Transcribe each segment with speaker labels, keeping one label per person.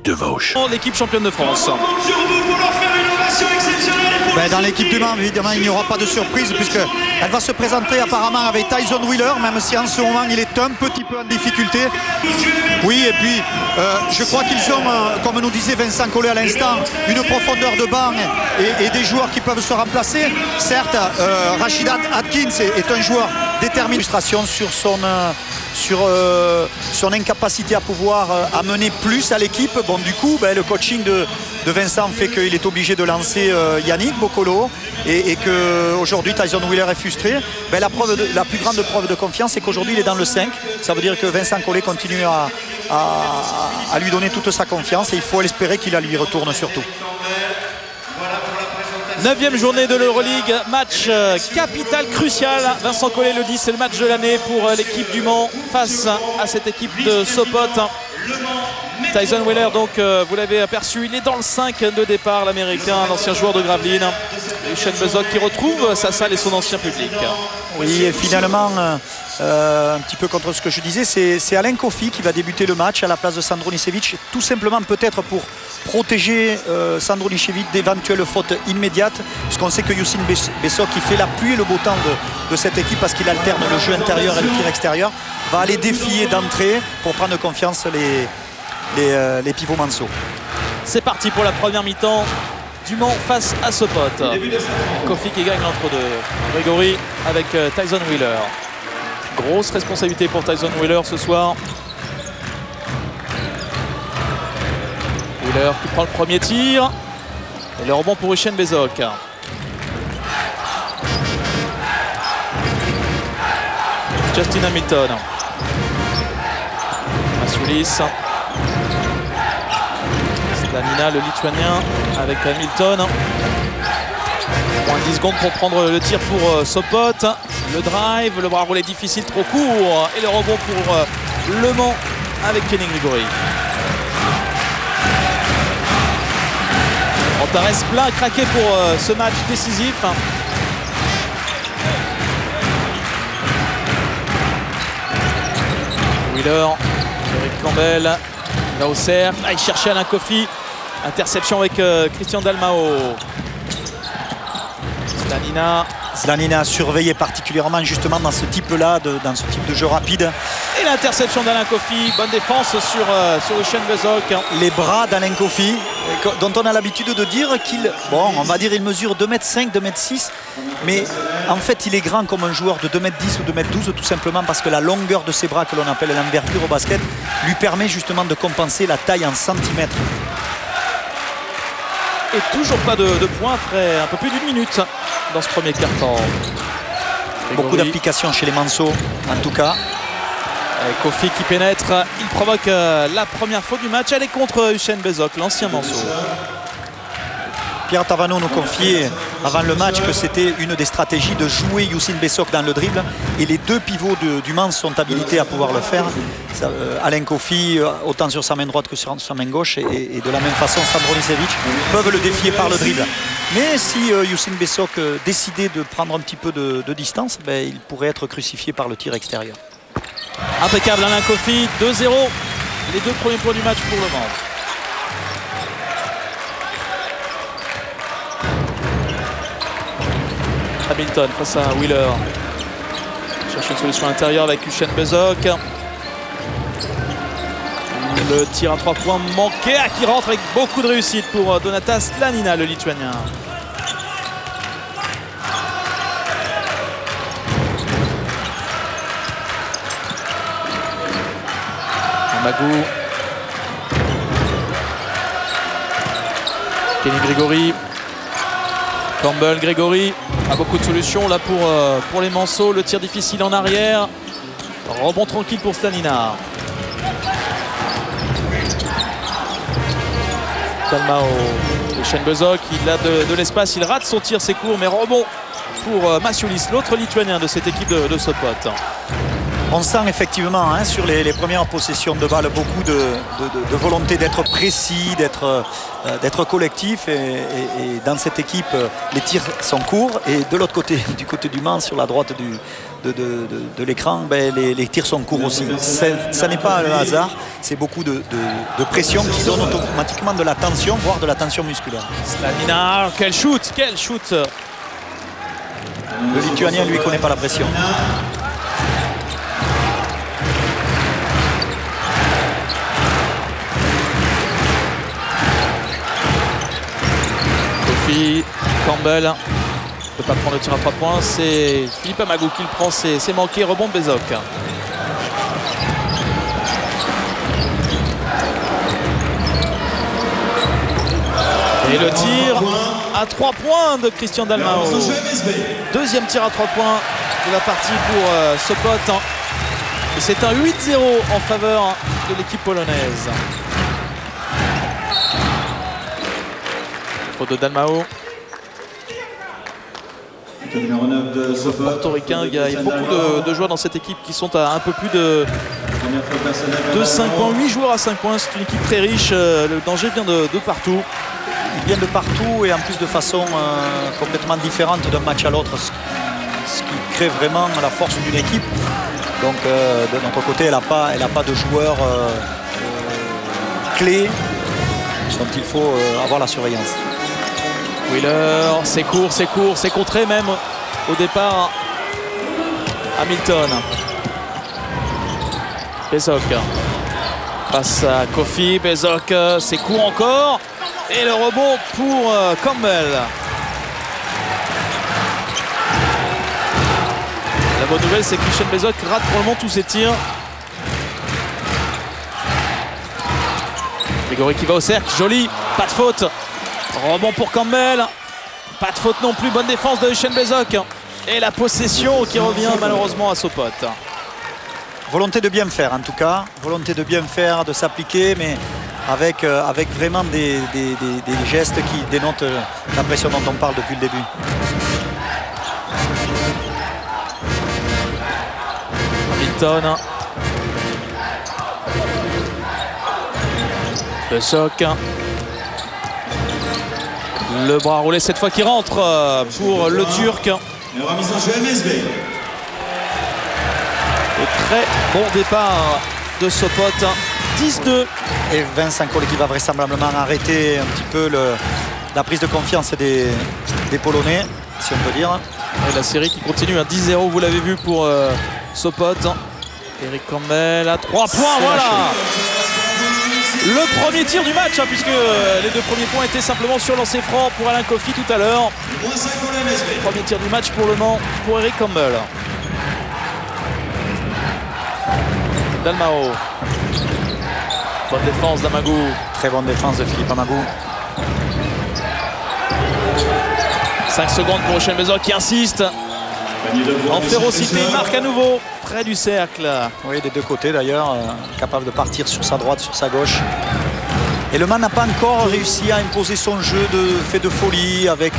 Speaker 1: de Vosges.
Speaker 2: L'équipe championne de France.
Speaker 3: Dans l'équipe du Mans, évidemment, il n'y aura pas de surprise puisqu'elle va se présenter apparemment avec Tyson Wheeler, même si en ce moment il est un petit peu en difficulté. Oui, et puis je crois qu'ils ont, comme nous disait Vincent Collet à l'instant, une profondeur de banc et des joueurs qui peuvent se remplacer. Certes, Rachid Atkins est un joueur déterminé. Frustration sur son incapacité à pouvoir amener plus à l'équipe. Bon, du coup, le coaching de Vincent fait qu'il est obligé de lancer Yannick Boccolo et qu'aujourd'hui Tyson Wheeler est frustré. La plus grande preuve de confiance, c'est qu'aujourd'hui il est dans le 5. Ça veut dire que Vincent Collet continue à lui donner toute sa confiance et il faut espérer qu'il la lui retourne surtout.
Speaker 2: 9e journée de l'Euroleague, match capital, crucial. Vincent Collet le dit, c'est le match de l'année pour l'équipe du Mans face à cette équipe de Sopot. Tyson Wheeler, donc vous l'avez aperçu, il est dans le 5 de départ, l'américain, l'ancien joueur de Gravelines. Usain Bezok qui retrouve sa salle et son ancien public.
Speaker 3: Oui, et finalement, un petit peu contre ce que je disais, c'est Alain Kofi qui va débuter le match à la place de Sandro Nišević, tout simplement peut-être pour protéger Sandro Nišević d'éventuelles fautes immédiates, puisqu'on sait que Usain Bezok, qui fait la pluie et le beau temps de cette équipe parce qu'il alterne le jeu intérieur et le tir extérieur, va aller défier d'entrée pour prendre confiance les pivots manceaux.
Speaker 2: C'est parti pour la première mi-temps du Mans face à Sopot. Kofi qui gagne l'entre-deux. Grégory avec Tyson Wheeler. Grosse responsabilité pour Tyson Wheeler ce soir. Wheeler qui prend le premier tir. Et le rebond pour Usain Bezok. Justin Hamilton. Masiulis. Slanina, le Lituanien, avec Hamilton. Moins de 10 secondes pour prendre le tir pour Sopot. Le drive, le bras roulé difficile, trop court. Et le rebond pour Le Mans avec Kenny Grégory. Antares plein à craquer pour ce match décisif. Wheeler, Eric Campbell. Il va au cercle, il cherchait Alain Kofi. Interception avec Christian Dalmao.
Speaker 3: Slanina surveillé particulièrement justement dans ce type-là, dans ce type de jeu rapide.
Speaker 2: Et l'interception d'Alain Kofi, bonne défense sur Usain Bezok.
Speaker 3: Les bras d'Alain Kofi, dont on a l'habitude de dire qu'il, bon, on va dire il mesure 2,5 m, 2,6 m, mais en fait il est grand comme un joueur de 2,10 m ou 2,12 m, tout simplement parce que la longueur de ses bras, que l'on appelle l'envergure au basket, lui permet justement de compenser la taille en centimètres.
Speaker 2: Et toujours pas de points après un peu plus d'une minute dans ce premier quart-temps.
Speaker 3: Beaucoup d'applications chez les Manceaux, en tout cas.
Speaker 2: Kofi qui pénètre, il provoque la première faute du match. Elle est contre Usain Bezok, l'ancien Manceau.
Speaker 3: Pierre Tavano nous confiait avant le match que c'était une des stratégies de jouer Usain Bezok dans le dribble. Et les deux pivots du Mans sont habilités à pouvoir le faire. Alain Kofi, autant sur sa main droite que sur sa main gauche. Et de la même façon, Sandro Nišević peuvent le défier par le dribble. Mais si Usain Bezok décidait de prendre un petit peu de distance, il pourrait être crucifié par le tir extérieur.
Speaker 2: Impeccable Alain Kofi, 2-0. Les deux premiers points du match pour le Mans. Hamilton face à Wheeler. Cherche une solution intérieure avec Usain Bezok. Le tir à 3 points manqué, qui rentre avec beaucoup de réussite pour Donatas Slanina, le Lituanien. Magou. Kenny Grégory. Campbell, Grégory a beaucoup de solutions là pour les Manceaux. Le tir difficile en arrière. Rebond tranquille pour Slanina. Dalmao. Usain Bezok, il a de l'espace, il rate son tir, c'est court, mais rebond pour Masiulis, l'autre Lituanien de cette équipe de Sopot.
Speaker 3: On sent effectivement hein, sur les premières possessions de balles beaucoup de volonté d'être précis, d'être collectif et dans cette équipe les tirs sont courts et de l'autre côté, du côté du Mans sur la droite de l'écran, ben, les tirs sont courts aussi. Ça n'est pas le hasard, c'est beaucoup de pression qui donne automatiquement de la tension, voire de la tension musculaire.
Speaker 2: Slavina, quel shoot, quel shoot!
Speaker 3: Le Lituanien lui connaît pas la pression.
Speaker 2: Campbell ne peut pas prendre le tir à 3 points, c'est Philippe Amagou qui le prend, c'est manqué, rebond de Bézoc. Et le tir à 3 points de Christian Dalmao. Deuxième tir à 3 points de la partie pour Sopot. Et c'est un 8-0 en faveur de l'équipe polonaise. Faute de Dalmao. Le portoricain, il y a beaucoup de joueurs dans cette équipe qui sont à un peu plus de 5 points, 8 joueurs à 5 points. C'est une équipe très riche, le danger vient de partout.
Speaker 3: Il vient de partout et en plus de façon complètement différente d'un match à l'autre, ce qui crée vraiment la force d'une équipe. Donc de notre côté, elle n'a pas de joueurs clés dont il faut avoir la surveillance.
Speaker 2: Wheeler, c'est court, c'est contré même au départ. Hamilton. Bézoc. Passe à Kofi, Bézoc, c'est court encore. Et le rebond pour Campbell. La bonne nouvelle, c'est que Christian Bézoc rate pour le moment tous ses tirs. Grégory qui va au cercle, joli, pas de faute. Rebond pour Campbell. Pas de faute non plus, bonne défense de Christian Bézoc. Et la possession qui revient malheureusement à Sopot.
Speaker 3: Volonté de bien faire en tout cas, volonté de bien faire, de s'appliquer, mais avec vraiment des gestes qui dénotent la pression dont on parle depuis le début.
Speaker 2: Hamilton. Bézoc. Le bras roulé cette fois qui rentre pour le Turc. Et très bon départ de Sopot. 10-2.
Speaker 3: Et Vincent Collet qui va vraisemblablement arrêter un petit peu la prise de confiance des Polonais, si on peut dire.
Speaker 2: Et la série qui continue à 10-0, vous l'avez vu pour Sopot. Eric Campbell à 3 points, voilà. Le premier tir du match, hein, puisque les deux premiers points étaient simplement sur lancer franc pour Alain Kofi tout à l'heure. Premier tir du match pour le Mans, pour Eric Campbell. Dalmao. Bonne défense d'Amagou.
Speaker 3: Très bonne défense de Philippe Amagou.
Speaker 2: 5 secondes pour Christian Bézoc qui insiste. En férocité, il marque à nouveau près du cercle.
Speaker 3: Oui, des deux côtés d'ailleurs, capable de partir sur sa droite, sur sa gauche. Et le Mans n'a pas encore réussi à imposer son jeu de fait de folie avec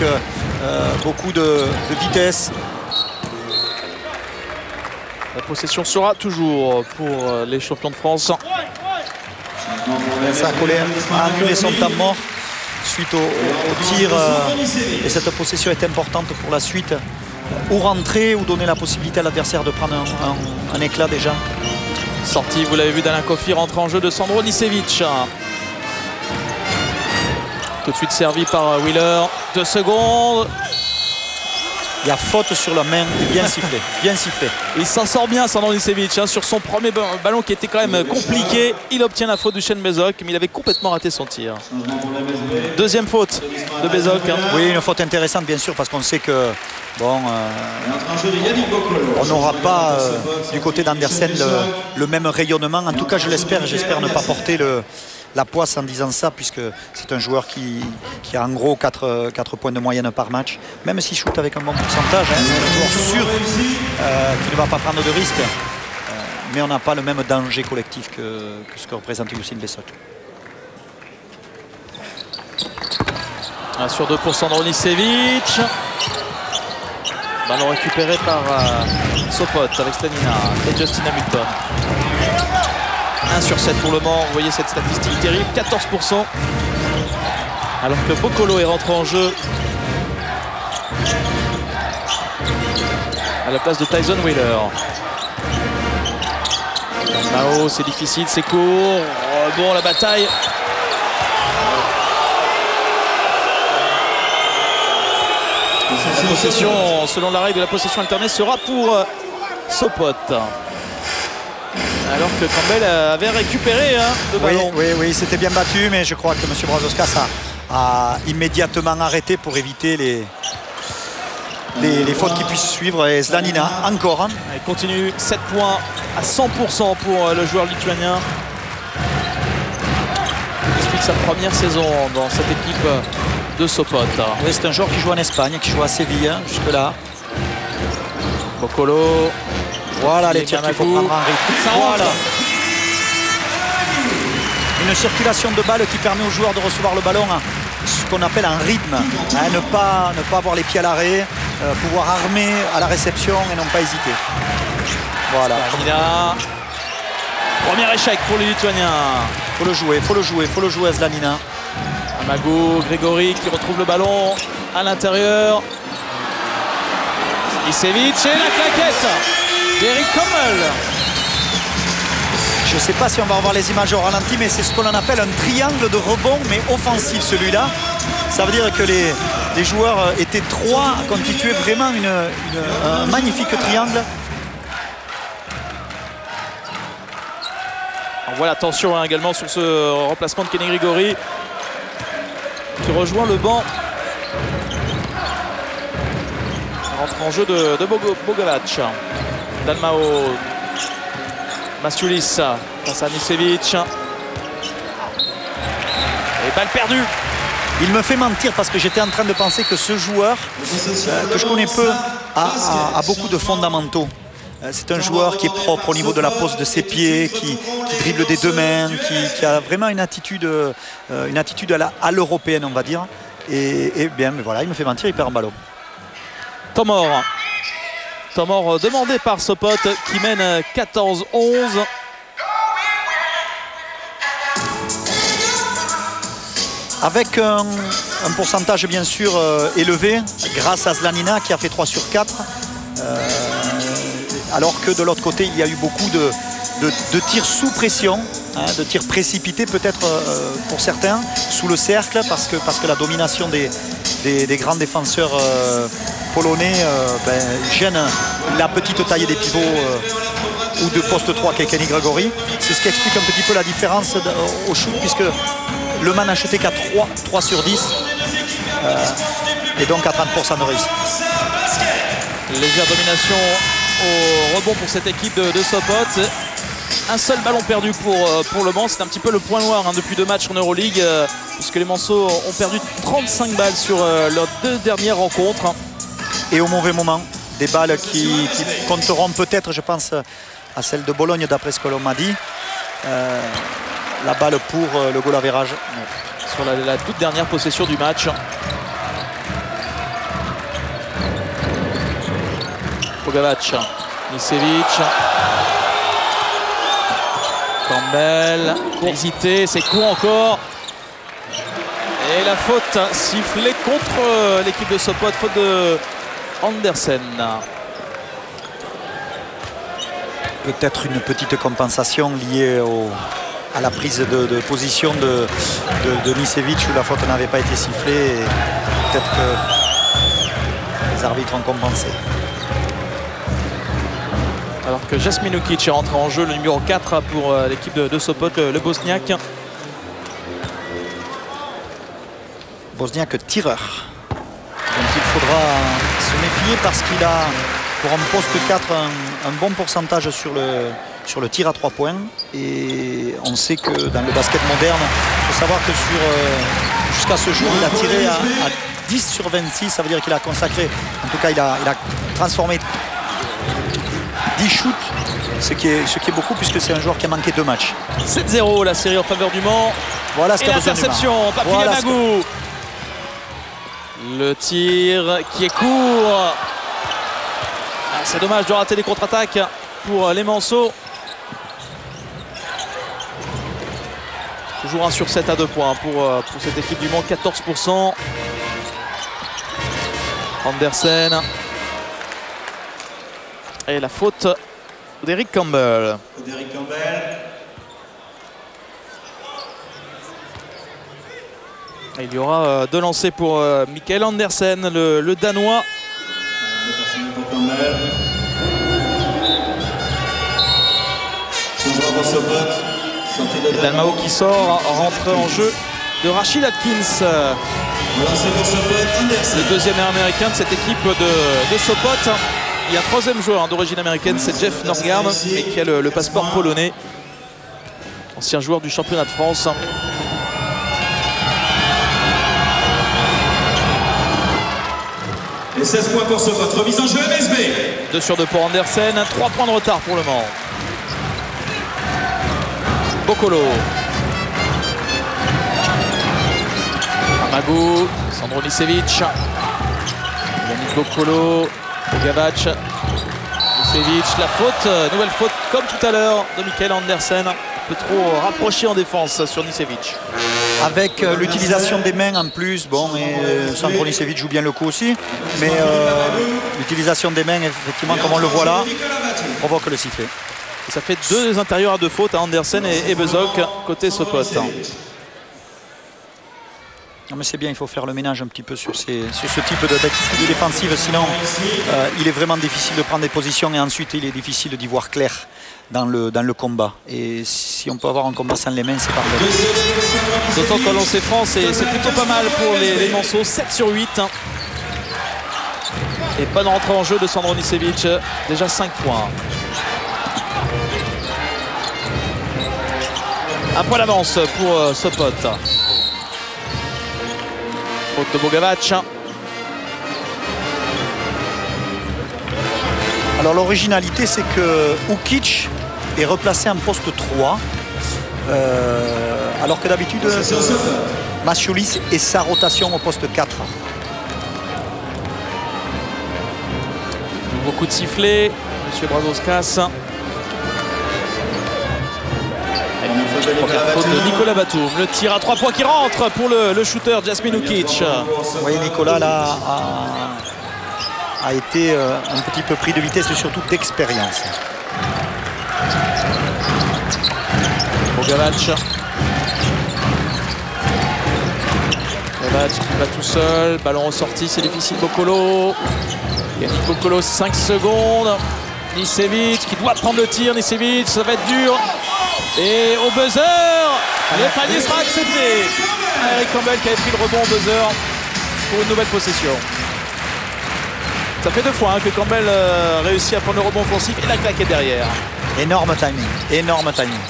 Speaker 3: beaucoup de vitesse.
Speaker 2: La possession sera toujours pour les champions de France.
Speaker 3: Vincent Collet a annulé son temps mort suite au tir et cette possession est importante pour la suite. Ou rentrer ou donner la possibilité à l'adversaire de prendre un éclat déjà.
Speaker 2: Sortie, vous l'avez vu, d'Alain Kofi, rentre en jeu de Sandro Nicevic. Tout de suite servi par Wheeler. 2 secondes.
Speaker 3: Il y a faute sur la main, bien sifflé, bien sifflé.
Speaker 2: Il s'en sort bien, Sandro Nicevic, hein, sur son premier ballon qui était quand même compliqué. Il obtient la faute de Christian Bézoc, mais il avait complètement raté son tir. Deuxième faute de Bézoc. Hein.
Speaker 3: Oui, une faute intéressante, bien sûr, parce qu'on sait que bon, on n'aura pas du côté d'Andersen le même rayonnement. En tout cas, je l'espère. J'espère ne pas porter la poisse en disant ça, puisque c'est un joueur qui a en gros 4 points de moyenne par match. Même s'il shoot avec un bon pourcentage, hein, c'est un joueur sûr qui ne va pas prendre de risques. Mais on n'a pas le même danger collectif que ce que représente Youssine Bézoc.
Speaker 2: 1 sur 2 pour Sandro Nicevic. Ballon récupéré par Sopot avec Slanina et Justin Hamilton. 1 sur 7 pour le Mans. Vous voyez cette statistique terrible, 14%. Alors que Bokolo est rentré en jeu à la place de Tyson Wheeler. Mao, c'est difficile, c'est court. Oh, bon, la bataille. La possession, selon la règle de la possession alternée, sera pour Sopot. Alors que Campbell avait récupéré le ballon.
Speaker 3: Oui, c'était bien battu, mais je crois que M. Brazauskas a immédiatement arrêté pour éviter les fautes qui puissent suivre. Et Slanina encore.
Speaker 2: Il continue 7 points à 100% pour le joueur lituanien. Il explique sa première saison dans cette équipe de Sopot.
Speaker 3: Oui, c'est un joueur qui joue en Espagne, qui joue à Séville jusque-là.
Speaker 2: Bokolo.
Speaker 3: Voilà les tirs qu'il faut prendre en rythme. Voilà. Une circulation de balle qui permet aux joueurs de recevoir le ballon à ce qu'on appelle un rythme. Ne pas avoir les pieds à l'arrêt, pouvoir armer à la réception et non pas hésiter. Voilà.
Speaker 2: Slanina. Premier échec pour les Lituaniens.
Speaker 3: Faut le jouer à Slanina.
Speaker 2: Amago, Grégory qui retrouve le ballon à l'intérieur. Isevic et la claquette d'Eric Kommel.
Speaker 3: Je ne sais pas si on va revoir les images au ralenti, mais c'est ce qu'on appelle un triangle de rebond, mais offensif celui-là. Ça veut dire que les joueurs étaient 3 à constituer vraiment un magnifique triangle.
Speaker 2: On voit la tension également sur ce remplacement de Kenny Grégory qui rejoint le banc. Rentre en jeu de Bogolac. Dalmao. Masiulis face à Nisevic. Et balle perdue.
Speaker 3: Il me fait mentir parce que j'étais en train de penser que ce joueur, que je connais peu, a beaucoup de fondamentaux. C'est un joueur qui est propre au niveau de la pose de ses pieds, qui dribble des 2 mains, qui a vraiment une attitude à l'européenne, on va dire. Et bien, mais voilà, il me fait mentir, il perd un ballon.
Speaker 2: Tomor demandé par Sopot qui mène 14-11.
Speaker 3: Avec un pourcentage bien sûr élevé grâce à Slanina qui a fait 3 sur 4. Alors que de l'autre côté, il y a eu beaucoup de tirs sous pression, de tirs précipités peut-être pour certains, sous le cercle, parce que la domination des grands défenseurs polonais gêne la petite taille des pivots ou de poste 3 qu'est Kenny Grégory. C'est ce qui explique un petit peu la différence au shoot, puisque Le Man n'a chuté qu'à 3 sur 10 et donc à 30% de réussite.
Speaker 2: Légère domination au rebond pour cette équipe de Sopot. Un seul ballon perdu pour le Mans. C'est un petit peu le point noir depuis 2 matchs en Euroleague, puisque les Manceaux ont perdu 35 balles sur leurs 2 dernières rencontres.
Speaker 3: Et au mauvais moment, des balles qui compteront peut-être, je pense, à celle de Bologne, d'après ce que l'on m'a dit. La balle pour le goal average.
Speaker 2: Sur la toute dernière possession du match. Bogavac, Nisevic. Campbell, hésité, c'est court encore. Et la faute sifflée contre l'équipe de Sopot, faute de Andersen.
Speaker 3: Peut-être une petite compensation liée à la prise de position de Nisevic où la faute n'avait pas été sifflée. Peut-être que les arbitres ont compensé.
Speaker 2: Alors que Jasmin Ukic est rentré en jeu, le numéro 4 pour l'équipe de Sopot, le Bosniaque.
Speaker 3: Bosniaque tireur. Donc il faudra se méfier parce qu'il a, pour un poste 4, un bon pourcentage sur le tir à 3 points. Et on sait que dans le basket moderne, il faut savoir que jusqu'à ce jour, il a tiré à 10 sur 26. Ça veut dire qu'il a consacré, en tout cas il a transformé 10 shoots, ce qui est beaucoup puisque c'est un joueur qui a manqué 2 matchs.
Speaker 2: 7-0 la série en faveur du Mans.
Speaker 3: Voilà ce
Speaker 2: et l'interception, Papy Magou. Le tir qui est court. c'est dommage de rater les contre-attaques pour les Manceaux. Toujours 1 sur 7 à 2 points pour cette équipe du Mans, 14%. Andersen. Et la faute d'Eric Campbell. Et il y aura 2 lancers pour Michael Andersen, le Danois. Et Dalmao qui sort, rentre en jeu de Rashid Atkins. Le deuxième américain de cette équipe de Sopot. Il y a un troisième joueur d'origine américaine, c'est Jeff Norgard, et qui a le passeport polonais. Ancien joueur du championnat de France.
Speaker 1: Et 16 points pour Sopot, remise en jeu MSB.
Speaker 2: 2 sur 2 pour Andersen, 3 points de retard pour le Mans. Bokolo. Amagou, Sandro Nisevic. Yannick Bokolo, Bogavac. Nisevic, la faute, nouvelle faute comme tout à l'heure de Michael Andersen. Un peu trop rapproché en défense sur Nisevic.
Speaker 3: Avec l'utilisation des mains en plus, bon, et Sandro Nisevic joue bien le coup aussi, mais l'utilisation des mains, effectivement, comme on le voit là, provoque le sifflet.
Speaker 2: Et ça fait 2 intérieurs à 2 fautes à Andersen et Bezok côté Sopot.
Speaker 3: Non mais c'est bien, il faut faire le ménage un petit peu sur ce type d'activité défensive, sinon il est vraiment difficile de prendre des positions et ensuite il est difficile d'y voir clair dans le combat. Et si on peut avoir un combat sans les mains, c'est parfait.
Speaker 2: D'autant qu'en lancer franc, c'est plutôt pas mal pour les Manceaux, 7 sur 8. Et pas de rentrée en jeu de Sandro Nisevic, déjà 5 points. Un point d'avance pour Sopot. Faute de Bogavac.
Speaker 3: Alors l'originalité, c'est que Ukic est replacé en poste 3. Alors que d'habitude, Maciulis est sa rotation au poste 4.
Speaker 2: Beaucoup de sifflets, Monsieur Brazauskas. Première faute de Nicolas Batum. Le tir à 3 points qui rentre pour le shooter Jasmin Ukic.
Speaker 3: Vous voyez, Nicolas là a été un petit peu pris de vitesse et surtout d'expérience.
Speaker 2: Bogavac. Bogavac qui va tout seul. Ballon ressorti, c'est difficile. Bokolo. Yannick Bokolo, 5 secondes. Nisevic qui doit prendre le tir. Nisevic, ça va être dur. Et au buzzer, le panier sera accepté. Eric Campbell qui avait pris le rebond au buzzer pour une nouvelle possession. Ça fait 2 fois que Campbell réussit à prendre le rebond offensif et la claque est derrière.
Speaker 3: Énorme timing, énorme timing.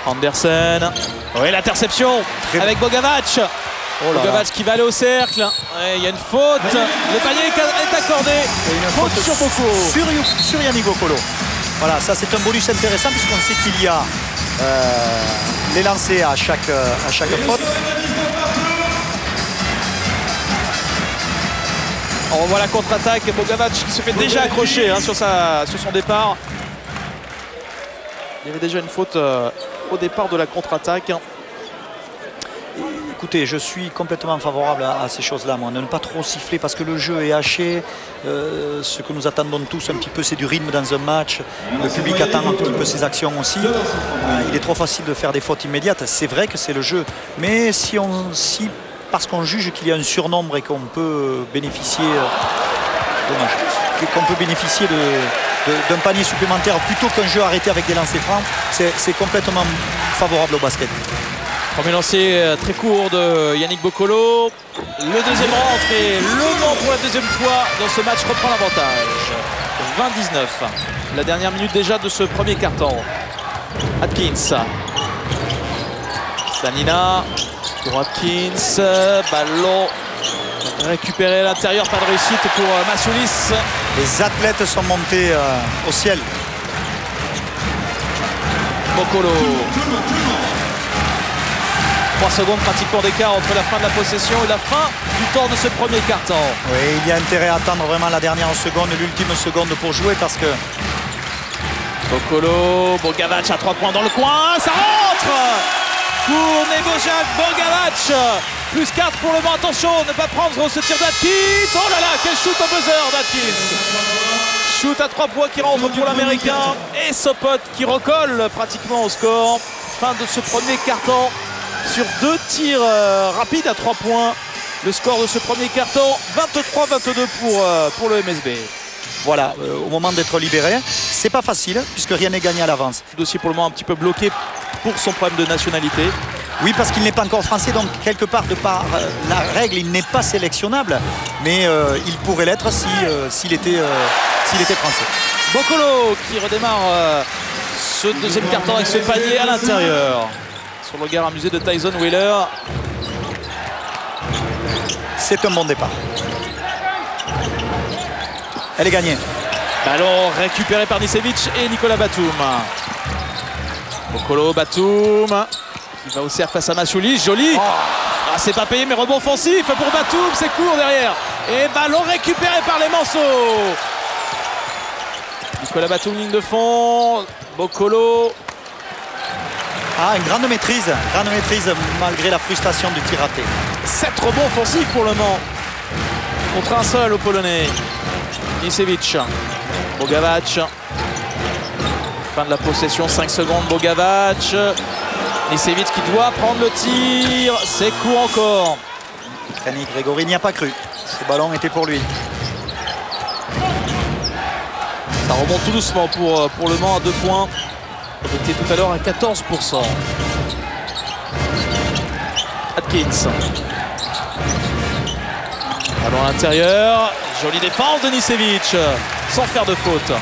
Speaker 2: Andersen. Oui, l'interception avec Bogavac.
Speaker 3: Oh
Speaker 2: Bogavac qui va aller au cercle. Il y a une faute. Le panier est accordé.
Speaker 3: Une faute
Speaker 2: sur Bokolo.
Speaker 3: Sur Yannick Bokolo. Voilà, ça c'est un bonus intéressant puisqu'on sait qu'il y a les lancers à chaque faute.
Speaker 2: On voit la contre-attaque. Bogavac qui se fait déjà accrocher sur son départ. Il y avait déjà une faute au départ de la contre-attaque.
Speaker 3: Écoutez, je suis complètement favorable à ces choses-là, moi. Ne pas trop siffler parce que le jeu est haché. Ce que nous attendons tous un petit peu, c'est du rythme dans un match. Le public attend un petit peu ses actions aussi. Il est trop facile de faire des fautes immédiates. C'est vrai que c'est le jeu. Mais parce qu'on juge qu'il y a un surnombre et qu'on peut bénéficier, qu'on peut bénéficier d'un panier supplémentaire plutôt qu'un jeu arrêté avec des lancers francs, c'est complètement favorable au basket.
Speaker 2: Premier lancer très court de Yannick Bokolo. Le deuxième rentre et Le Mans pour la deuxième fois dans ce match reprend l'avantage. 20-19. La dernière minute déjà de ce premier carton. Atkins. Danina. Pour Atkins. Ballon récupéré à l'intérieur. Pas de réussite pour Maciulis.
Speaker 3: Les athlètes sont montés au ciel.
Speaker 2: Bokolo. 3 secondes pratiquement d'écart entre la fin de la possession et la fin du temps de ce premier quart-temps.
Speaker 3: Oui, il y a intérêt à attendre vraiment la dernière seconde, l'ultime seconde pour jouer parce que...
Speaker 2: Bokolo, Bogavac à 3 points dans le coin, ça rentre pour Nebojad Bogavac. Plus 4 pour le vent, attention, ne pas prendre ce tir d'Atkins. Oh là là, quel shoot au buzzer d'Atkins. Shoot à 3 points qui rentre pour l'Américain et Sopot qui recolle pratiquement au score. Fin de ce premier quart-temps sur 2 tirs rapides à 3 points. Le score de ce premier quart-temps, 23-22 pour le MSB.
Speaker 3: Voilà, au moment d'être libéré, c'est pas facile puisque rien n'est gagné à l'avance.
Speaker 2: Le dossier pour le moment un petit peu bloqué pour son problème de nationalité.
Speaker 3: Oui, parce qu'il n'est pas encore français, donc quelque part de par la règle, il n'est pas sélectionnable, mais il pourrait l'être s'il était français.
Speaker 2: Bokolo qui redémarre ce deuxième carton avec ce panier à l'intérieur. Sur le regard amusé de Tyson Wheeler.
Speaker 3: C'est un bon départ. Elle est gagnée.
Speaker 2: Ballon récupéré par Nicevic et Nicolas Batum. Bokolo, Batum qui va au cercle face à Machouli. Joli. Ah, c'est pas payé mais rebond offensif pour Batum. C'est court derrière. Et ballon récupéré par les Manceaux. Nicolas Batum, ligne de fond. Bokolo.
Speaker 3: Ah, une grande maîtrise malgré la frustration du tir raté.
Speaker 2: 7 rebonds offensifs pour le Mans. Contre un seul au Polonais. Nicevic, Bogavac, fin de la possession, 5 secondes, Bogavac, Nicevic qui doit prendre le tir, c'est court encore.
Speaker 3: Kreni Grégory n'y a pas cru, ce ballon était pour lui.
Speaker 2: Ça remonte tout doucement pour le Mans à 2 points, on était tout à l'heure à 14%. Atkins. Ballon à l'intérieur, jolie défense de Nicevic, sans faire de faute.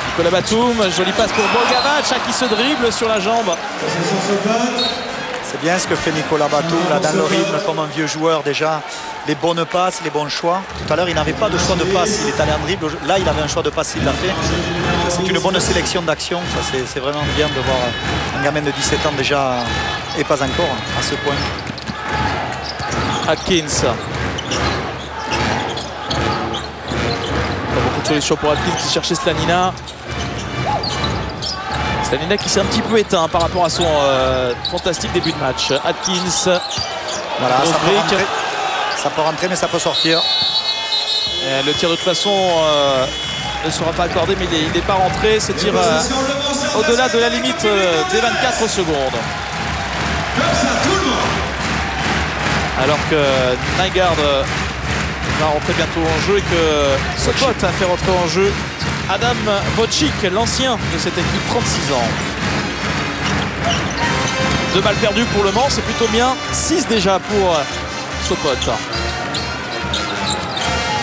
Speaker 2: Nicolas Batum, jolie passe pour Bogavac qui se dribble sur la jambe.
Speaker 3: C'est bien ce que fait Nicolas Batum là, dans le rythme comme un vieux joueur déjà. Les bonnes passes, les bons choix. Tout à l'heure il n'avait pas de choix de passe, il est allé en dribble. Là il avait un choix de passe, il l'a fait. C'est une bonne sélection d'action, c'est vraiment bien de voir un gamin de 17 ans déjà, et pas encore à ce point.
Speaker 2: Atkins. Beaucoup de solutions pour Atkins qui cherchait Slanina. Slanina qui s'est un petit peu éteint par rapport à son fantastique début de match. Atkins.
Speaker 3: Voilà, ça peut rentrer mais ça peut sortir.
Speaker 2: Et le tir de toute façon ne sera pas accordé mais il n'est pas rentré. Ce tir au-delà de la limite des 24 secondes. Alors que Nygaard va rentrer bientôt en jeu et que Sopot a fait rentrer en jeu Adam Wojcik, l'ancien de cette équipe, 36 ans. 2 balles perdues pour le Mans, c'est plutôt bien. 6 déjà pour Sopot.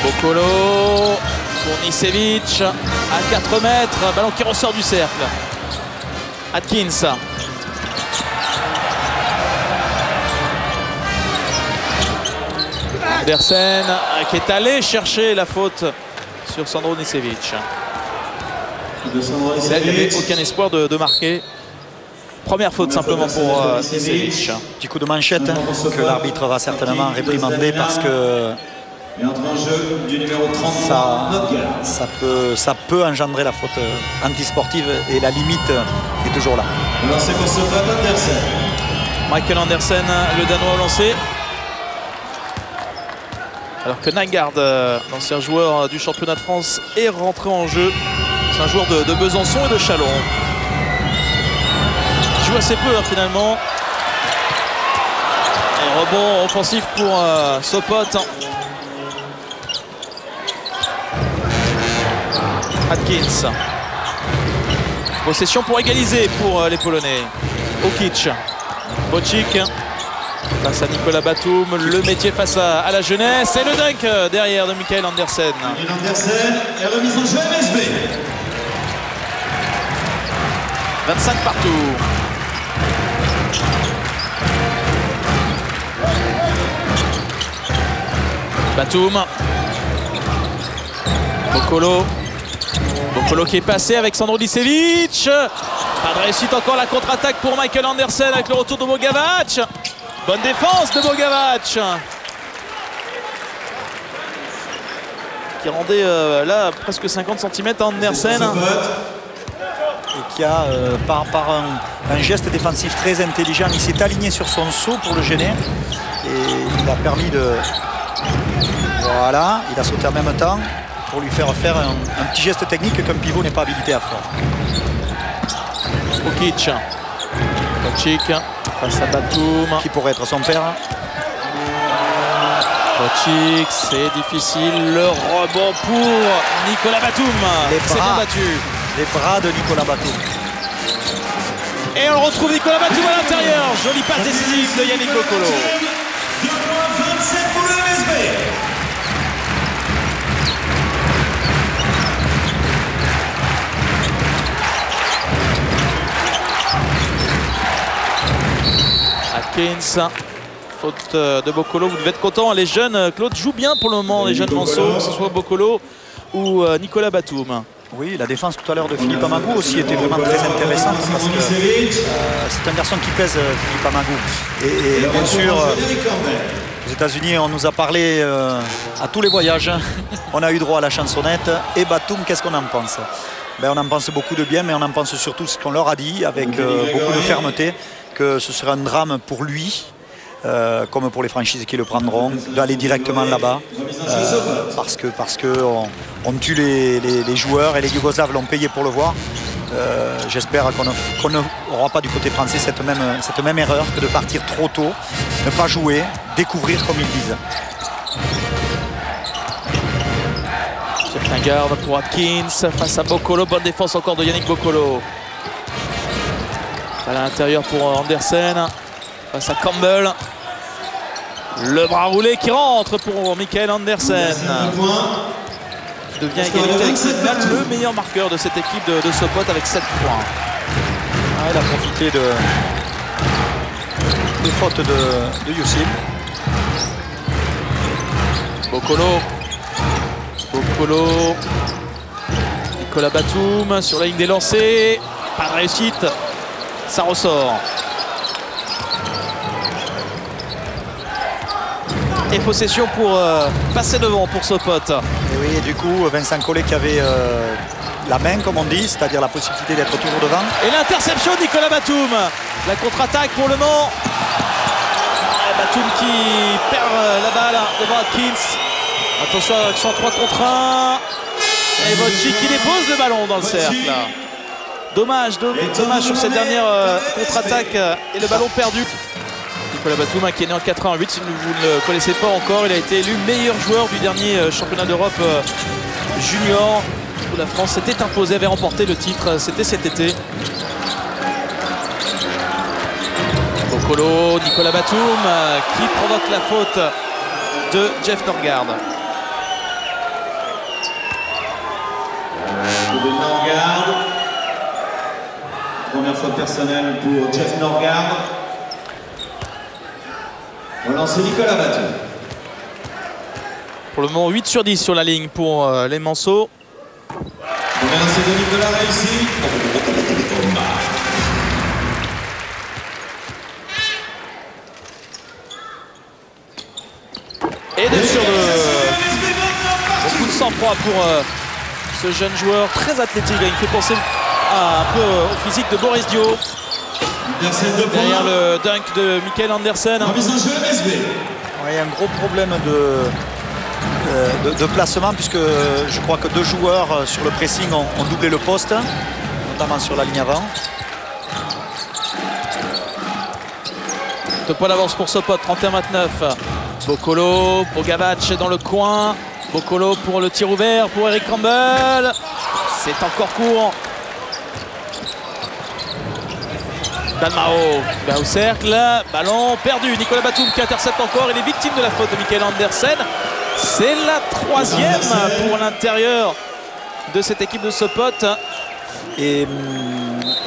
Speaker 2: Bokolo pour Nicevic à 4 mètres. Ballon qui ressort du cercle. Atkins. Andersen qui est allé chercher la faute sur Sandro Nicevic. Là, il n'y avait aucun espoir de marquer. Première faute simplement pour Nicevic.
Speaker 3: Petit coup de manchette que l'arbitre va certainement réprimander parce que ça peut engendrer la faute antisportive et la limite est toujours là.
Speaker 2: Michael Andersen, le Danois au lancer. Alors que Nygaard, l'ancien joueur du championnat de France, est rentré en jeu. C'est un joueur de Besançon et de Châlons. Il joue assez peu finalement. Et rebond offensif pour Sopot. Atkins. Possession pour égaliser pour les Polonais. Okic. Wojcik. Face à Nicolas Batum, le métier face à la jeunesse et le dunk derrière de Michael Andersen.
Speaker 1: Michael Andersen est remise en jeu MSB.
Speaker 2: 25 partout. Batum. Bokolo. Bokolo qui est passé avec Sandro Nicevic. Pas de réussite encore, la contre-attaque pour Michael Andersen avec le retour de Bogavac. Bonne défense de Bogavac qui rendait là presque 50 cm à Andersen.
Speaker 3: Et qui a, par un geste défensif très intelligent, il s'est aligné sur son saut pour le gêner. Et il a permis de... Voilà, il a sauté en même temps pour lui faire un petit geste technique qu'un pivot n'est pas habilité à faire.
Speaker 2: Pokic face à Batum.
Speaker 3: Qui pourrait être son père.
Speaker 2: Pokic, c'est difficile. Le rebond pour Nicolas Batum. C'est bien battu.
Speaker 3: Les bras de Nicolas Batum.
Speaker 2: Et on retrouve Nicolas Batum à l'intérieur. Jolie passe décisive de Yannick Boccolo.
Speaker 1: 2,27 pour le MSB.
Speaker 2: Atkins, faute de Boccolo. Vous devez être content. Les jeunes, Claude, jouent bien pour le moment. Les jeunes Manceau, que ce soit Boccolo ou Nicolas Batum.
Speaker 3: Oui, la défense tout à l'heure de Philippe Amagou aussi était vraiment très intéressante parce que c'est un garçon qui pèse, Philippe Amagou. Et bien sûr, aux États-Unis, on nous a parlé à tous les voyages. On a eu droit à la chansonnette. Et Batum, qu'est-ce qu'on en pense? Ben, on en pense beaucoup de bien, mais on en pense surtout ce qu'on leur a dit avec beaucoup de fermeté, que ce sera un drame pour lui. Comme pour les franchises qui le prendront, d'aller directement là-bas parce que on tue les joueurs et les Yougoslaves l'ont payé pour le voir. J'espère qu'on n'aura pas du côté français cette même erreur que de partir trop tôt, ne pas jouer, découvrir comme ils disent.
Speaker 2: C'est un garde pour Atkins face à Boccolo. Bonne défense encore de Yannick Boccolo. À l'intérieur pour Andersen face à Campbell. Le bras roulé qui rentre pour Michael Andersen. Qui devient égalité avec Sednal, le meilleur marqueur de cette équipe de Sopot avec 7 points.
Speaker 3: Ah, il a profité des fautes de Youssef.
Speaker 2: Boccolo. Nicolas Batum sur la ligne des lancers. Pas de réussite. Ça ressort. Et possession pour passer devant pour Sopot.
Speaker 3: Et oui, et du coup, Vincent Collet qui avait la main, comme on dit, c'est-à-dire la possibilité d'être toujours devant.
Speaker 2: Et l'interception de Nicolas Batum. La contre-attaque pour le Mans. Batum qui perd la balle devant Atkins. Attention à l'action 3 contre 1. Et Bocci qui dépose le ballon dans le cercle. Dommage sur cette dernière contre-attaque et le ballon perdu. Nicolas Batum qui est né en 88, si vous ne le connaissez pas encore, il a été élu meilleur joueur du dernier championnat d'Europe junior où la France s'était imposée, avait remporté le titre, c'était cet été. Boccolo, Nicolas Batum qui provoque la faute de Jeff Norgard.
Speaker 1: Première faute personnelle pour Jeff Norgard. Relancé Nicolas Batum.
Speaker 2: Pour le moment 8 sur 10 sur la ligne pour les Manceaux.
Speaker 1: Premier lancer de Nicolas réussi.
Speaker 2: Et 2 sur 2. Beaucoup de sang-froid pour ce jeune joueur très athlétique. Il fait penser un peu au physique de Boris Dio. Derrière le dunk de Michael Andersen.
Speaker 3: Il y a un gros problème de placement puisque je crois que 2 joueurs sur le pressing ont doublé le poste, notamment sur la ligne avant.
Speaker 2: 2 points d'avance pour Sopot, 31-29. Boccolo, Bogavac dans le coin. Boccolo pour le tir ouvert pour Eric Campbell. C'est encore court. Dalmao va au cercle, ballon perdu. Nicolas Batum qui intercepte encore. Il est victime de la faute de Michael Andersen. C'est la 3e pour l'intérieur de cette équipe de Sopot.
Speaker 3: Et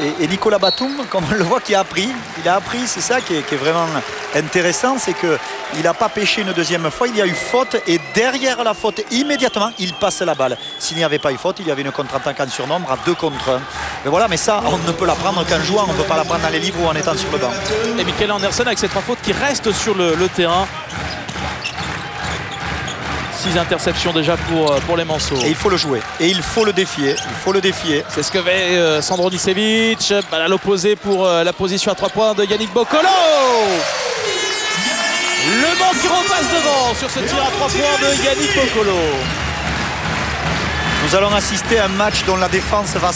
Speaker 3: Et Nicolas Batum, comme on le voit, qui a appris. Il a appris, c'est ça qui est vraiment intéressant, c'est qu'il n'a pas pêché une deuxième fois. Il y a eu faute et derrière la faute, immédiatement, il passe la balle. S'il n'y avait pas eu faute, il y avait une contre-attaque en surnombre à 2 contre 1. Mais voilà, mais ça, on ne peut l'apprendre qu'en jouant. On ne peut pas l'apprendre dans les livres ou en étant sur le banc.
Speaker 2: Et Michael Anderson avec ses 3 fautes qui restent sur le terrain. 6 interceptions déjà pour les Manceaux.
Speaker 3: Et il faut le jouer. Et il faut le défier. Il faut le défier.
Speaker 2: C'est ce que fait Sandro Nicevic. Balle à l'opposé pour la position à 3 points de Yannick Boccolo. Le Mans qui repasse devant sur ce tir à 3 points de Yannick Boccolo.
Speaker 3: Nous allons assister à un match dont la défense va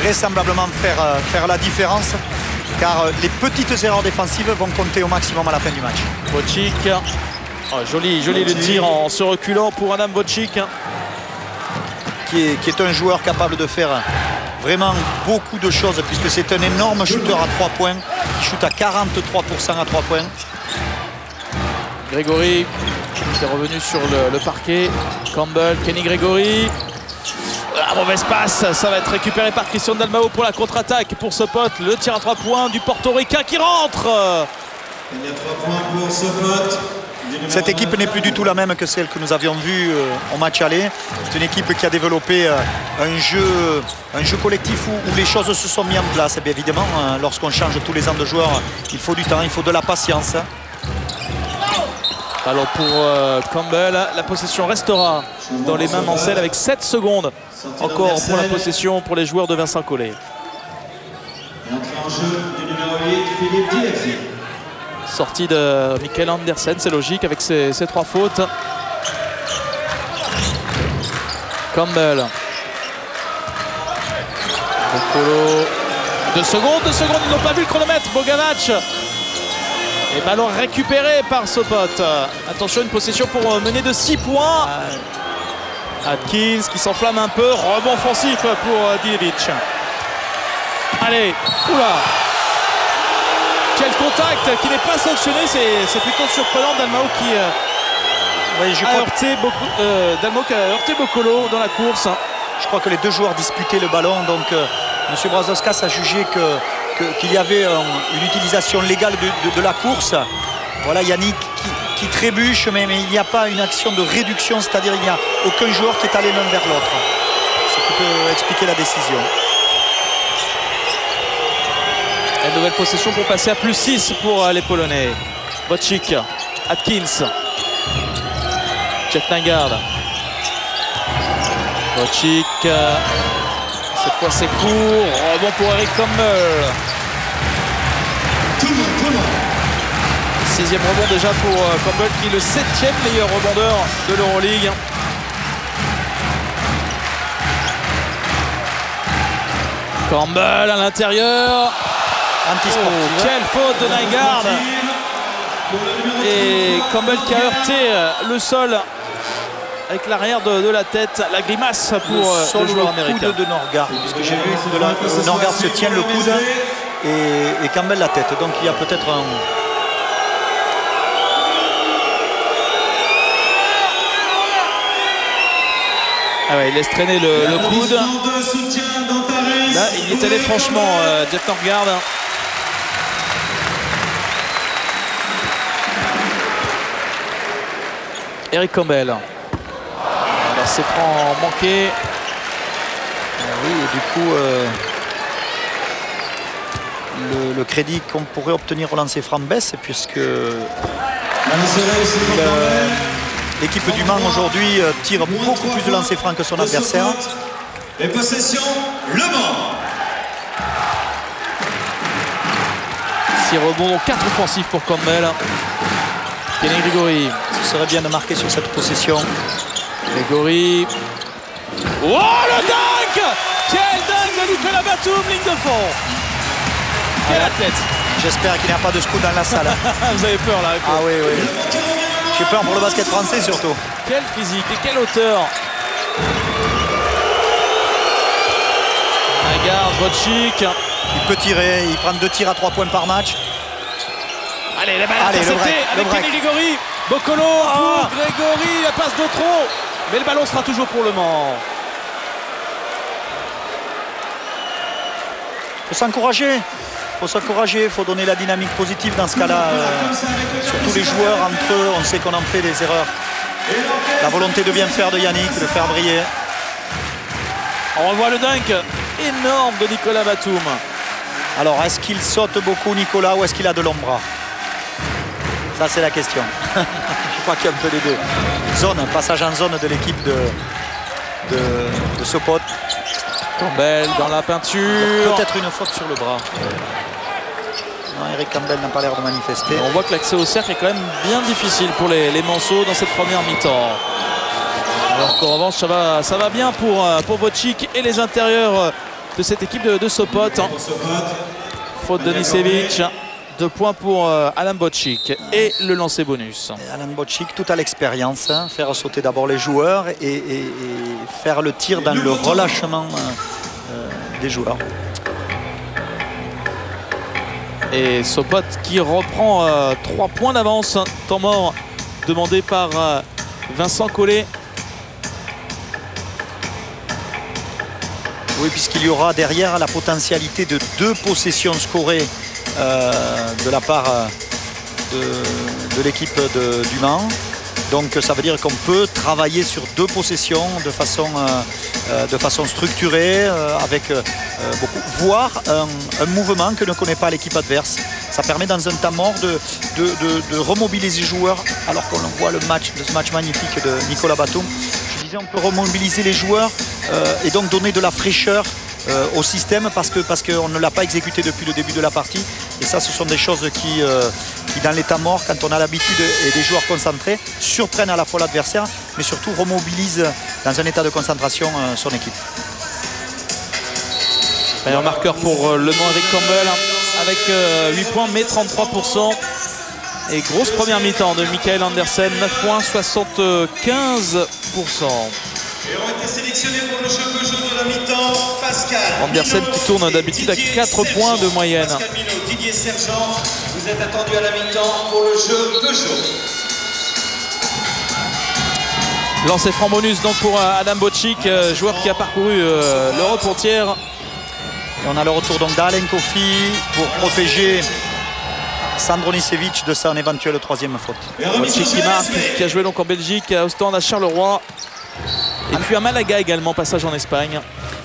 Speaker 3: vraisemblablement faire la différence. Car les petites erreurs défensives vont compter au maximum à la fin du match.
Speaker 2: Vocic. Oh, joli le tir en se reculant pour Adam Vocic.
Speaker 3: Qui est un joueur capable de faire vraiment beaucoup de choses puisque c'est un énorme shooter à 3 points. Il shoot à 43% à 3 points.
Speaker 2: Grégory qui est revenu sur le parquet. Campbell, Kenny Grégory. La mauvaise passe, ça va être récupéré par Christian Dalmao pour la contre-attaque pour Sopot. Le tir à 3 points du portoricain qui rentre.
Speaker 1: Il y a 3 points pour Sopot.
Speaker 3: Cette équipe n'est plus du tout la même que celle que nous avions vue au match aller. C'est une équipe qui a développé un jeu collectif où les choses se sont mises en place. Et bien évidemment, lorsqu'on change tous les ans de joueurs, il faut du temps, il faut de la patience.
Speaker 2: Alors pour Campbell, la possession restera dans les mains mancelles avec 7 secondes encore pour la possession pour les joueurs de Vincent Collet.
Speaker 1: Entrée en jeu du numéro 8, Philippe Diazy.
Speaker 2: Sortie de Michael Anderson, c'est logique avec ses 3 fautes. Campbell. Boccolo. 2 secondes, ils n'ont pas vu le chronomètre. Boganac. Et ballon récupéré par Sopot. Attention, une possession pour mener de 6 points. Atkins qui s'enflamme un peu. Rebond offensif pour Dilevic. Allez, oula. Quel contact qui n'est pas sanctionné, c'est plutôt surprenant. Dalmao qui a heurté Boccolo dans la course.
Speaker 3: Je crois que les 2 joueurs disputaient le ballon, donc M. Brazauskas a jugé qu'il y avait une utilisation légale de la course. Voilà Yannick qui trébuche, mais il n'y a pas une action de réduction, c'est-à-dire il n'y a aucun joueur qui est allé l'un vers l'autre. Ce qui peut expliquer la décision.
Speaker 2: Une nouvelle possession pour passer à +6 pour les Polonais. Vocic, Atkins, Jeff Ningard. Vocic, cette fois c'est court. Rebond pour Eric Campbell. 6e rebond déjà pour Campbell qui est le 7e meilleur rebondeur de l'Euroleague. Campbell à l'intérieur.
Speaker 3: Anti-sportif.
Speaker 2: Oh, quelle faute de Ningard. Et Campbell qui a heurté le sol avec l'arrière de la tête. La grimace pour le joueur américain.
Speaker 3: Le coude de Norgard, puisque j'ai vu que Norgard se tient le coude et Campbell la tête. Donc il y a peut-être un...
Speaker 2: Ah ouais, il laisse traîner le coude. Là, il y est allé franchement, Jeff Norgard. Eric Campbell. Alors c'est franc manqué.
Speaker 3: Oui, et du coup, le crédit qu'on pourrait obtenir au lancer franc baisse, puisque l'équipe du Mans aujourd'hui tire beaucoup plus de lancers francs que son adversaire.
Speaker 1: Et possession, Le Mans.
Speaker 2: 6 rebonds, 4 offensifs pour Campbell. Kenny Grégory.
Speaker 3: Ce serait bien de marquer sur cette possession.
Speaker 2: Grégory. Oh, le dunk! Quel dunk de Nicolas Batum, ligne de fond. Quelle athlète.
Speaker 3: J'espère qu'il n'y a pas de scout dans la salle.
Speaker 2: Vous avez peur là.
Speaker 3: Ah oui, oui. J'ai peur pour le basket français surtout.
Speaker 2: Quelle physique et quelle hauteur. Regarde, Vocic.
Speaker 3: Il peut tirer, il prend 2 tirs à 3 points par match.
Speaker 2: Allez, la balle interceptée avec Kenny Grégory. Boccolo pour Grégory, la passe de trop. Mais le ballon sera toujours pour Le Mans.
Speaker 3: faut s'encourager. Il faut s'encourager, il faut donner la dynamique positive dans ce cas-là. Surtout les joueurs entre eux, on sait qu'on en fait des erreurs. La volonté de bien faire de Yannick, de faire briller.
Speaker 2: On revoit le dunk énorme de Nicolas Batum.
Speaker 3: Alors, est-ce qu'il saute beaucoup, Nicolas, ou est-ce qu'il a de l'ombre? Ça, c'est la question. Je crois qu'il y a un peu les deux. Zone, passage en zone de l'équipe de Sopot.
Speaker 2: Campbell dans la peinture.
Speaker 3: Peut-être une faute sur le bras. Non, Eric Campbell n'a pas l'air de manifester.
Speaker 2: On voit que l'accès au cercle est quand même bien difficile pour les Manceaux dans cette première mi-temps. Alors qu'en revanche, ça va bien pour Bocic et les intérieurs de cette équipe de Sopot. Faute de Nicevic. 2 points pour Alan Bocic et le lancer bonus.
Speaker 3: Et Alan Bocic, tout à l'expérience, hein, faire sauter d'abord les joueurs et faire le tir dans le relâchement des joueurs.
Speaker 2: Et Sopot qui reprend 3 points d'avance. Temps mort demandé par Vincent Collet.
Speaker 3: Oui, puisqu'il y aura derrière la potentialité de 2 possessions scorées de la part de l'équipe du Mans. Donc ça veut dire qu'on peut travailler sur 2 possessions de façon structurée, avec beaucoup, voire un mouvement que ne connaît pas l'équipe adverse. Ça permet dans un temps mort de remobiliser les joueurs, alors qu'on voit ce match magnifique de Nicolas Batum. Je disais, on peut remobiliser les joueurs et donc donner de la fraîcheur au système parce qu'on ne l'a pas exécuté depuis le début de la partie. Et ça, ce sont des choses qui dans les temps morts, quand on a l'habitude et des joueurs concentrés, surprennent à la fois l'adversaire, mais surtout remobilisent dans un état de concentration son équipe.
Speaker 2: Meilleur marqueur pour le Mans, Eric Campbell, avec 8 points, mais 33%. Et grosse première mi-temps de Michael Andersen, 9 points, 75%.
Speaker 1: Et ont été sélectionnés pour le jeu de jeu de la mi-temps, Pascal
Speaker 2: Andersen qui tourne d'habitude à 4 points de moyenne.
Speaker 1: Pascal Minot, Didier Sergent, vous êtes attendus à la mi-temps pour le jeu de jeu.
Speaker 2: Lancé franc bonus donc pour Adam Bocic, joueur qui a parcouru l'Europe entière.
Speaker 3: Et on a le retour donc d'Alain Kofi pour protéger Sandro Nicevic de son éventuelle 3e faute.
Speaker 2: Bocic qui marque, qui a joué donc en Belgique, à Ostende, à Charleroi. Et puis à Malaga également, passage en Espagne.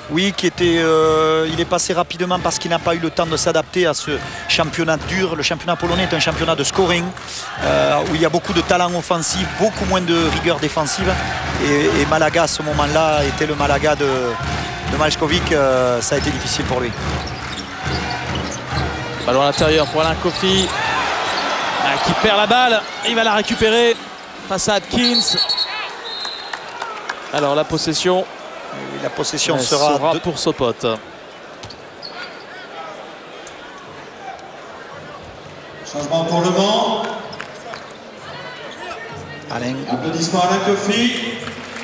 Speaker 3: Oui, il est passé rapidement parce qu'il n'a pas eu le temps de s'adapter à ce championnat dur. Le championnat polonais est un championnat de scoring où il y a beaucoup de talent offensif, beaucoup moins de rigueur défensive. Et Malaga, à ce moment-là, était le Malaga de Malchkovic. Ça a été difficile pour lui.
Speaker 2: Ballon à l'intérieur pour Alain Kofi qui perd la balle. Il va la récupérer face à Atkins. Alors la possession
Speaker 3: sera
Speaker 2: pour Sopot.
Speaker 1: Changement pour le Mans.
Speaker 3: Alain.
Speaker 1: Applaudissements à Alain Kofi.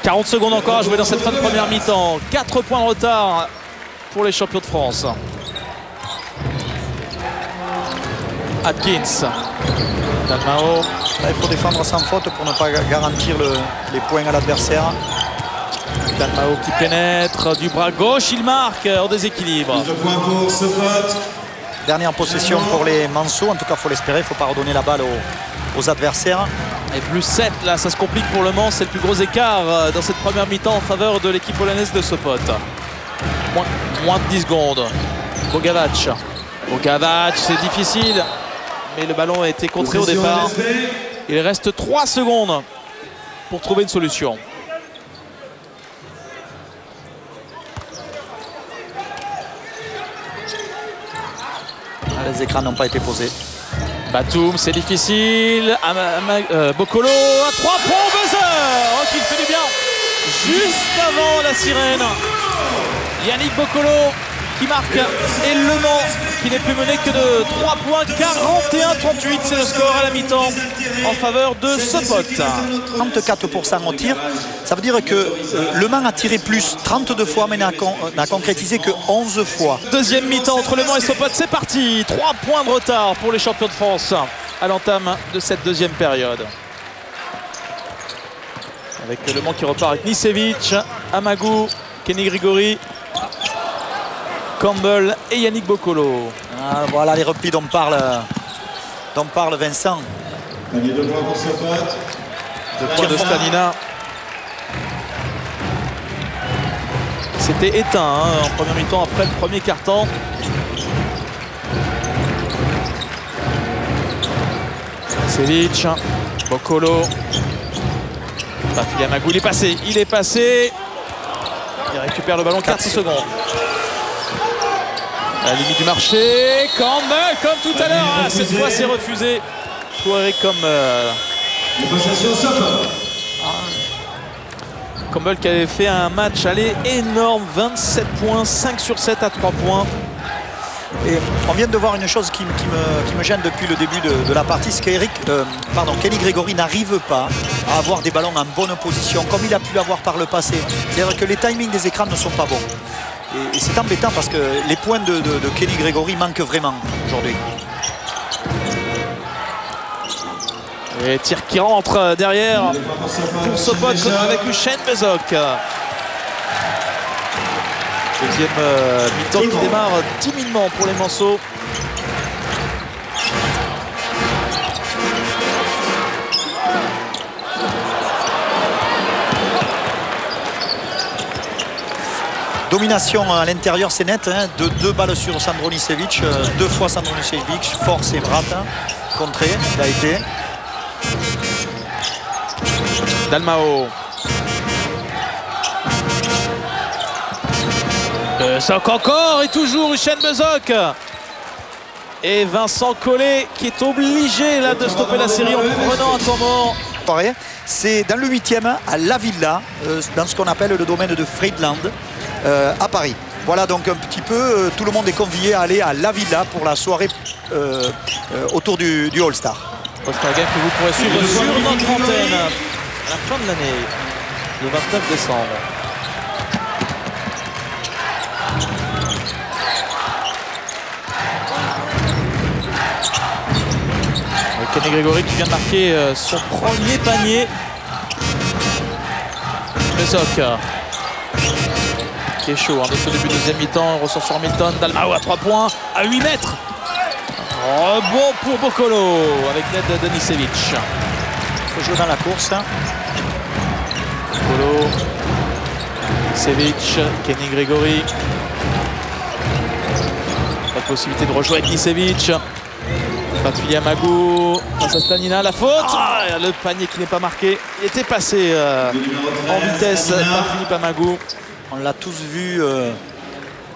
Speaker 2: 40 secondes encore à jouer dans cette fin de première mi-temps. 4 points de retard pour les champions de France. Atkins. Dalmao.
Speaker 3: Là, il faut défendre sans faute pour ne pas garantir les points à l'adversaire.
Speaker 2: Dalmao qui pénètre du bras gauche, il marque en déséquilibre.
Speaker 1: 2 points pour Sopot.
Speaker 3: Dernière possession pour les Manceaux, en tout cas il faut l'espérer, il ne faut pas redonner la balle aux adversaires.
Speaker 2: Et plus 7, là ça se complique pour le Mans, c'est le plus gros écart dans cette première mi-temps en faveur de l'équipe polonaise de Sopot. Moins de 10 secondes. Bogavac, c'est difficile, mais le ballon a été contré au départ. Il reste 3 secondes pour trouver une solution.
Speaker 3: Les écrans n'ont pas été posés.
Speaker 2: Batum, c'est difficile. Bokolo à 3 points au buzzer. Oh, qu'il fait du bien. Juste avant la sirène. Yannick Bokolo qui marque. Et Le Mans qui n'est plus mené que de 3 points. 41-38, c'est le score à la mi-temps en faveur de Sopot.
Speaker 3: 34% au tir. Ça veut dire que Le Mans a tiré plus 32 fois, mais n'a concrétisé que 11 fois.
Speaker 2: Deuxième mi-temps entre Le Mans et Sopot, c'est parti. 3 points de retard pour les champions de France à l'entame de cette deuxième période. Avec Le Mans qui repart avec Nicevic, Amagou, Kenny Grigori. Campbell et Yannick Boccolo.
Speaker 3: Ah, voilà les replis dont parle Vincent.
Speaker 1: Panier de points pour Sopot.
Speaker 2: Tir de Slanina. C'était éteint en première mi-temps après le premier quart-temps. Sevic, Boccolo. Magou, il est passé. Il récupère le ballon, 4 secondes. À la limite du marché, Campbell comme tout à l'heure. Cette fois c'est refusé pour Eric Campbell. Campbell qui avait fait un match aller énorme, 27 points, 5 sur 7 à 3 points.
Speaker 3: Et on vient de voir une chose qui me gêne depuis le début de la partie, c'est Kenny Gregory n'arrive pas à avoir des ballons en bonne position comme il a pu l'avoir par le passé. C'est-à-dire que les timings des écrans ne sont pas bons. Et c'est embêtant parce que les points de Kenny Gregory manquent vraiment aujourd'hui.
Speaker 2: Et tir qui rentre derrière pour Sopot avec Usain Bezok. Deuxième mi-temps qui démarre timidement pour les Manceaux.
Speaker 3: Domination à l'intérieur, c'est net, hein, de 2 balles sur Sandronicevic, 2 fois Sandronicevic, force et frappe, hein, contré, il a été.
Speaker 2: Dalmao. Bezok encore et toujours Usain Bezok. Et Vincent Collet qui est obligé là de stopper la série en prenant un temps mort.
Speaker 3: C'est dans le 8e à La Villa, dans ce qu'on appelle le domaine de Friedland, à Paris. Voilà donc un petit peu, tout le monde est convié à aller à La Villa pour la soirée autour du All-Star.
Speaker 2: All-Star Game que vous pourrez suivre sur notre antenne à la fin de l'année, le 29 décembre. Kenny Gregory qui vient de marquer son premier panier. Bezok qui est chaud de ce début de deuxième mi-temps, ressort sur Hamilton. Dalmao à 3 points, à 8 mètres. Rebond pour Boccolo avec l'aide de Denisevic.
Speaker 3: Il faut jouer dans la course.
Speaker 2: Boccolo, Denisevic, Kenny Gregory. Pas de possibilité de rejouer avec Denisevic. Magou, face à Slanina, la faute. Le panier qui n'est pas marqué. Il était passé en vitesse par Philippe Magou.
Speaker 3: On l'a tous vu,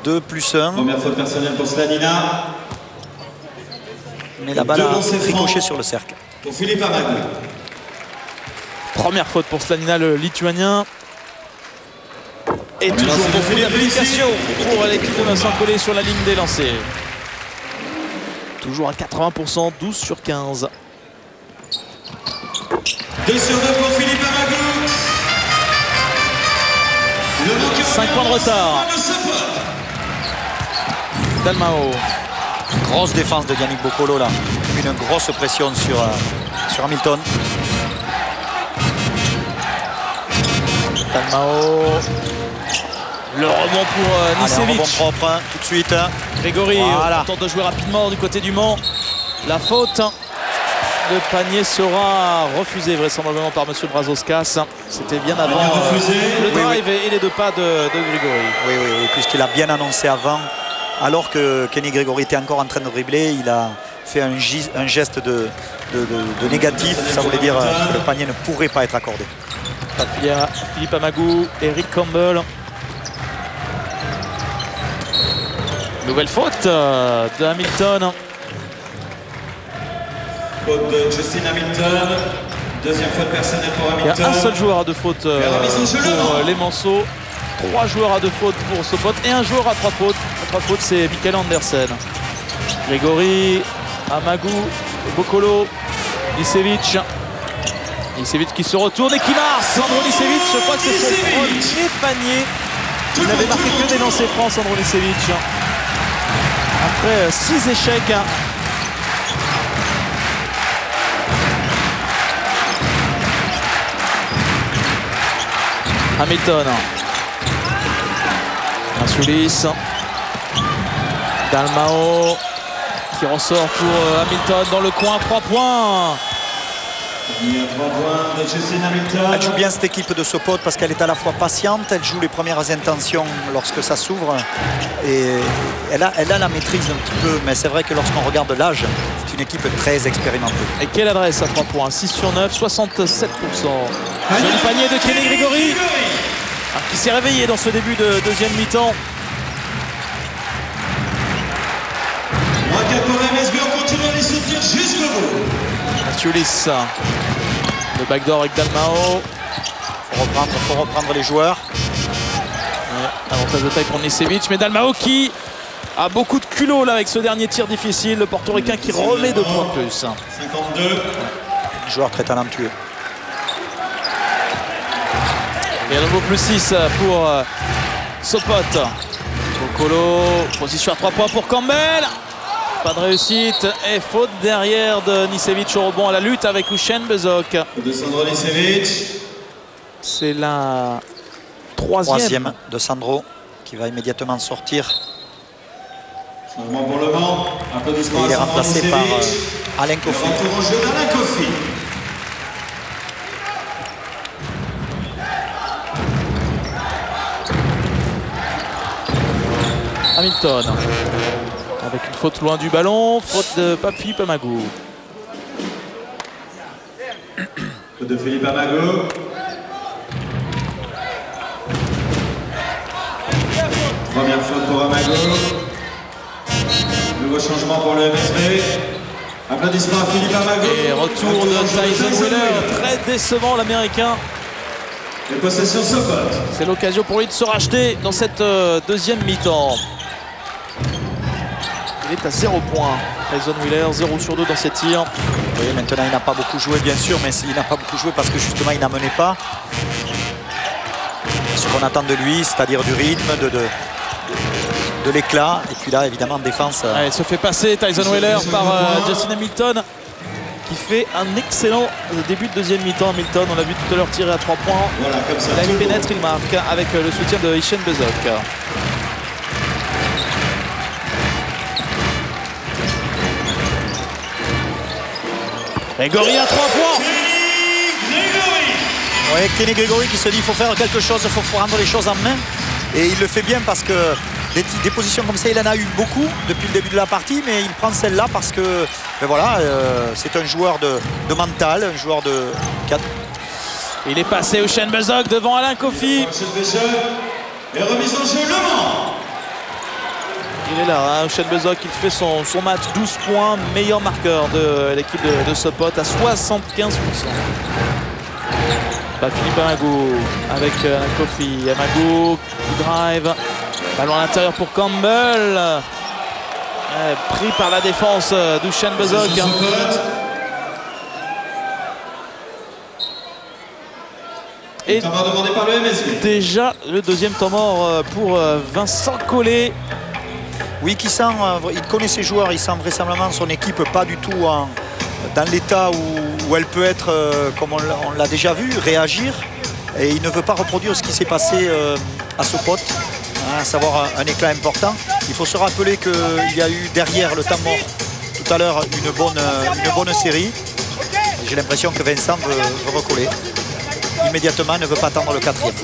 Speaker 3: 2+1.
Speaker 1: Première faute personnelle pour Slanina.
Speaker 3: Mais la balle a ricoché sur le cercle.
Speaker 1: Pour Philippe Magou.
Speaker 2: Première faute pour Slanina, le Lituanien. Et toujours beaucoup d'application pour l'équipe de Vincent Collet sur la ligne des lancers. Toujours à 80%, 12 sur 15.
Speaker 1: 2 sur 2 pour Philippe Magou.
Speaker 2: 5 points de retard. Dalmao.
Speaker 3: Grosse défense de Yannick Boccolo là. Une grosse pression sur Hamilton.
Speaker 2: Dalmao. Le rebond pour Nicevic.
Speaker 3: Rebond propre, hein, tout de suite. Hein.
Speaker 2: Grégory tente de jouer rapidement du côté du Mans. La faute. Le panier sera refusé vraisemblablement par M. Brazauskas. C'était bien avant le drive et les 2 pas de Grégory.
Speaker 3: Oui, puisqu'il a bien annoncé avant. Alors que Kenny Gregory était encore en train de dribbler, il a fait un geste de négatif. Ça voulait dire que le panier ne pourrait pas être accordé.
Speaker 2: Philippe Magou, Eric Campbell. Nouvelle faute de Hamilton.
Speaker 1: Faute de Justin Hamilton. Deuxième faute personnelle pour Hamilton.
Speaker 2: Il y a un seul joueur à 2 fautes pour les Manceaux. 3 joueurs à 2 fautes pour Sopot et un joueur à 3 fautes. À 3 fautes, c'est Michael Andersen. Grégory, Magou, Boccolo, Nicevic. Nicevic qui se retourne et qui marque. Sandronicevic, je crois que c'est son premier panier. Il n'avait marqué que des lancers francs, Sandronicevic. Après 6 échecs. Hamilton. Insoulis. Dalmao qui ressort pour Hamilton dans le coin, 3 points.
Speaker 1: Il y a 3 points de Jessie Hamilton.
Speaker 3: Elle joue bien cette équipe de Sopot parce qu'elle est à la fois patiente, elle joue les premières intentions lorsque ça s'ouvre et elle a la maîtrise un petit peu, mais c'est vrai que lorsqu'on regarde l'âge, c'est une équipe très expérimentée.
Speaker 2: Et quelle adresse à 3 points, 6 sur 9, 67%. Joli panier de Kenny Grigori qui s'est réveillé dans ce début de deuxième mi-temps.
Speaker 1: Pour MSB, on continue à les soutenir jusqu'au bout.
Speaker 2: Mathiulis, le backdoor avec Dalmao.
Speaker 3: Faut reprendre les joueurs.
Speaker 2: Ouais, avantage de taille pour Nicevic, mais Dalmao qui a beaucoup de culot là avec ce dernier tir difficile. Le portoricain qui remet 2 points de plus.
Speaker 1: 52.
Speaker 3: Joueur très talentueux.
Speaker 2: Et à nouveau plus 6 pour Sopot. Bocolo, position à 3 points pour Campbell. Pas de réussite et faute derrière de Nicevic au rebond à la lutte avec Usain Bezok.
Speaker 1: De Sandro Nicevic.
Speaker 2: C'est la troisième
Speaker 3: de Sandro qui va immédiatement sortir.
Speaker 1: Changement pour le Mans. Applaudissements
Speaker 3: Et il est
Speaker 1: à Sandro
Speaker 3: remplacé par
Speaker 1: Nicevic.
Speaker 3: Alain Kofi.
Speaker 1: Retour au jeu d'Alain Kofi.
Speaker 2: Hamilton avec une faute loin du ballon, faute de Philippe Amago.
Speaker 1: Faute de Philippe Amago. Première faute pour Amago. Nouveau changement pour le MSB. Applaudissements à Philippe Amago.
Speaker 2: Et retour de Tyson Wheeler, très décevant l'américain.
Speaker 1: Et possession Sopot.
Speaker 2: C'est l'occasion pour lui de se racheter dans cette deuxième mi-temps. Il est à 0 points. Tyson Wheeler, 0 sur 2 dans ses tirs.
Speaker 3: Oui, maintenant il n'a pas beaucoup joué bien sûr, mais il n'a pas beaucoup joué parce que justement il n'amenait pas ce qu'on attend de lui, c'est-à-dire du rythme, de l'éclat. Et puis là évidemment en défense.
Speaker 2: Ouais, il se fait passer Tyson Wheeler par Justin Hamilton qui fait un excellent début de deuxième mi-temps. Hamilton, on l'a vu tout à l'heure tirer à 3 points.
Speaker 1: Voilà, comme ça.
Speaker 2: Là il pénètre, il marque avec le soutien de Usain Bezok. Grégory à 3 points.
Speaker 3: Oui, Kenny Grigori qui se dit il faut faire quelque chose, il faut prendre les choses en main. Et il le fait bien parce que des positions comme ça, il en a eu beaucoup depuis le début de la partie, mais il prend celle-là parce que ben voilà, c'est un joueur de mental, un joueur de...
Speaker 2: Il est passé Usain Bezok devant Alain Kofi.
Speaker 1: Et remise en jeu Le Mans.
Speaker 2: Il est là, hein, Usain Bezok, il fait son match, 12 points, meilleur marqueur de l'équipe de Sopot à 75%. Philippe Amago avec Kofi. Amago qui drive. Ballon à l'intérieur pour Campbell. Pris par la défense d'Usain Bezok. Et
Speaker 1: demandé par le MSB.
Speaker 2: déjà le deuxième temps mort pour Vincent Collet.
Speaker 3: Oui, il connaît ses joueurs, il sent vraisemblablement son équipe pas du tout dans l'état où elle peut être, comme on l'a déjà vu, réagir. Et il ne veut pas reproduire ce qui s'est passé à Sopot, à savoir un éclat important. Il faut se rappeler qu'il y a eu derrière le temps mort tout à l'heure une bonne série. J'ai l'impression que Vincent veut recoller. Immédiatement, ne veut pas attendre le quatrième.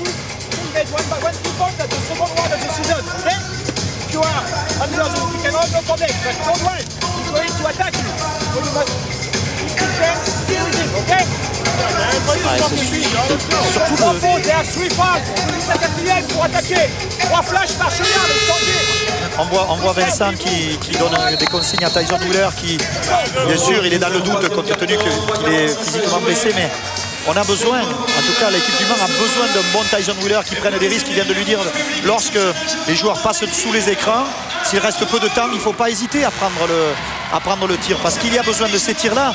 Speaker 3: On voit Vincent qui donne des consignes à Tyson Wheeler qui, bien sûr, il est dans le doute compte tenu qu'il est physiquement blessé, mais on a besoin, en tout cas l'équipe du Mans a besoin d'un bon Tyson Wheeler qui prenne des risques. Il vient de lui dire, lorsque les joueurs passent sous les écrans, s'il reste peu de temps, il ne faut pas hésiter à prendre le tir, parce qu'il y a besoin de ces tirs-là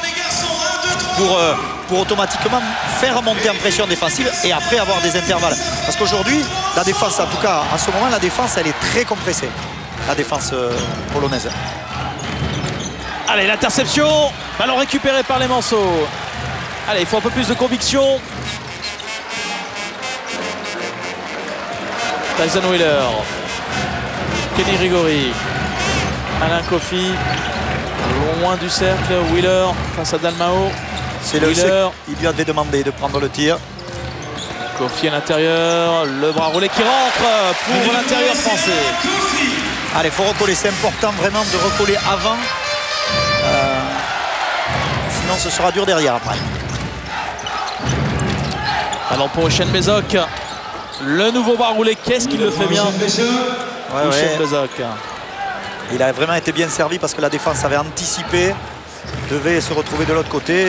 Speaker 3: pour automatiquement faire monter en pression défensive et après avoir des intervalles. Parce qu'aujourd'hui, la défense, en tout cas en ce moment, la défense elle est très compressée, la défense polonaise.
Speaker 2: Allez, l'interception, ballon récupéré par les Manceaux. Allez, il faut un peu plus de conviction. Tyson Wheeler. Kenny Grigori. Alain Kofi, loin du cercle. Wheeler face à Dalmao.
Speaker 3: C'est le Wheeler. Il lui avait demandé de prendre le tir.
Speaker 2: Kofi à l'intérieur, le bras roulé qui rentre pour l'intérieur français.
Speaker 3: Allez, il faut recoller, c'est important vraiment de recoller avant. Sinon ce sera dur derrière après.
Speaker 2: Ballon pour Hussein Bezok. Le nouveau bras roulé, qu'est-ce qu'il le fait bien. Hussein Bezok.
Speaker 3: Il a vraiment été bien servi parce que la défense avait anticipé, devait se retrouver de l'autre côté.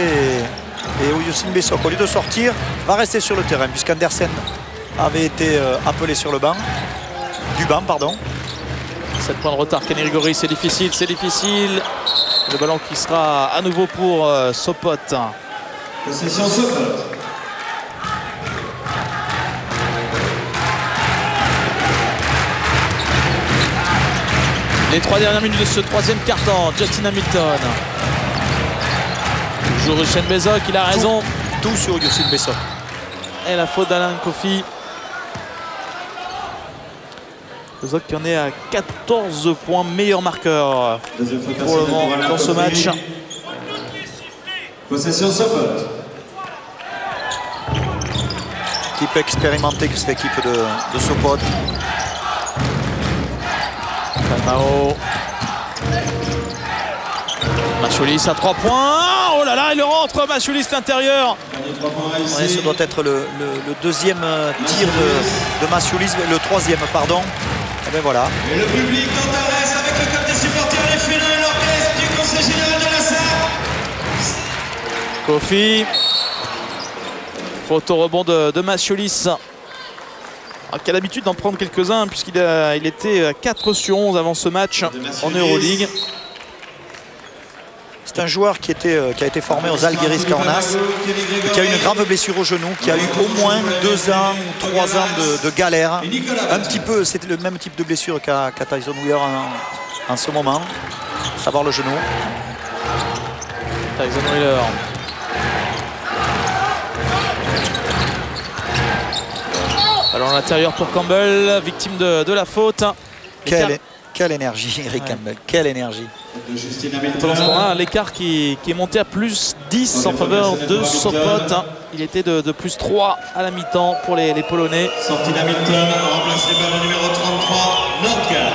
Speaker 3: Et Hussein Bezok, au lieu de sortir, va rester sur le terrain puisqu'Andersen avait été appelé sur le banc. Du banc, pardon.
Speaker 2: 7 points de retard, Kenny Grigori, c'est difficile, c'est difficile. Le ballon qui sera à nouveau pour Sopot.
Speaker 1: Possession Sopot.
Speaker 2: Les 3 dernières minutes de ce troisième quart-temps, Justin Hamilton. Toujours Hussein Bezok, il a raison.
Speaker 3: Tout sur Hussein Bezok.
Speaker 2: Et la faute d'Alain Kofi. Bezok qui en est à 14 points, meilleur marqueur pour le moment dans ce match.
Speaker 1: Possession Sopot.
Speaker 3: Équipe expérimentée que cette équipe de Sopot.
Speaker 2: Dalmao. Maciulis à 3 points. Oh là là, il rentre, Maciulis l'intérieur.
Speaker 3: Ouais, ce doit être le deuxième tir de Maciulis, le troisième, pardon. Et bien voilà.
Speaker 1: Et le public d'Antares avec le code des supporters, les félins et l'orchestre du Conseil général de la SAR.
Speaker 2: Kofi. Faute au rebond de Maciulis. Qui a l'habitude d'en prendre quelques-uns puisqu'il était à 4 sur 11 avant ce match en Euroleague.
Speaker 3: C'est un joueur qui a été formé aux Algiris Kaunas, qui a eu une grave blessure au genou, qui a eu au moins 2 ans ou 3 ans de galère. Un petit peu, c'était le même type de blessure qu'a Tyson Wheeler en ce moment, savoir le genou.
Speaker 2: Tyson Wheeler. Ballon à l'intérieur pour Campbell, victime de la faute.
Speaker 3: Quelle énergie, Eric Campbell, quelle énergie.
Speaker 2: Pendant ce moment-là, l'écart qui est monté à plus 10 en faveur de Sopot. Il était de plus 3 à la mi-temps pour les Polonais.
Speaker 1: Sortie d'Hamilton, remplacé par le numéro 33, Nordgaard.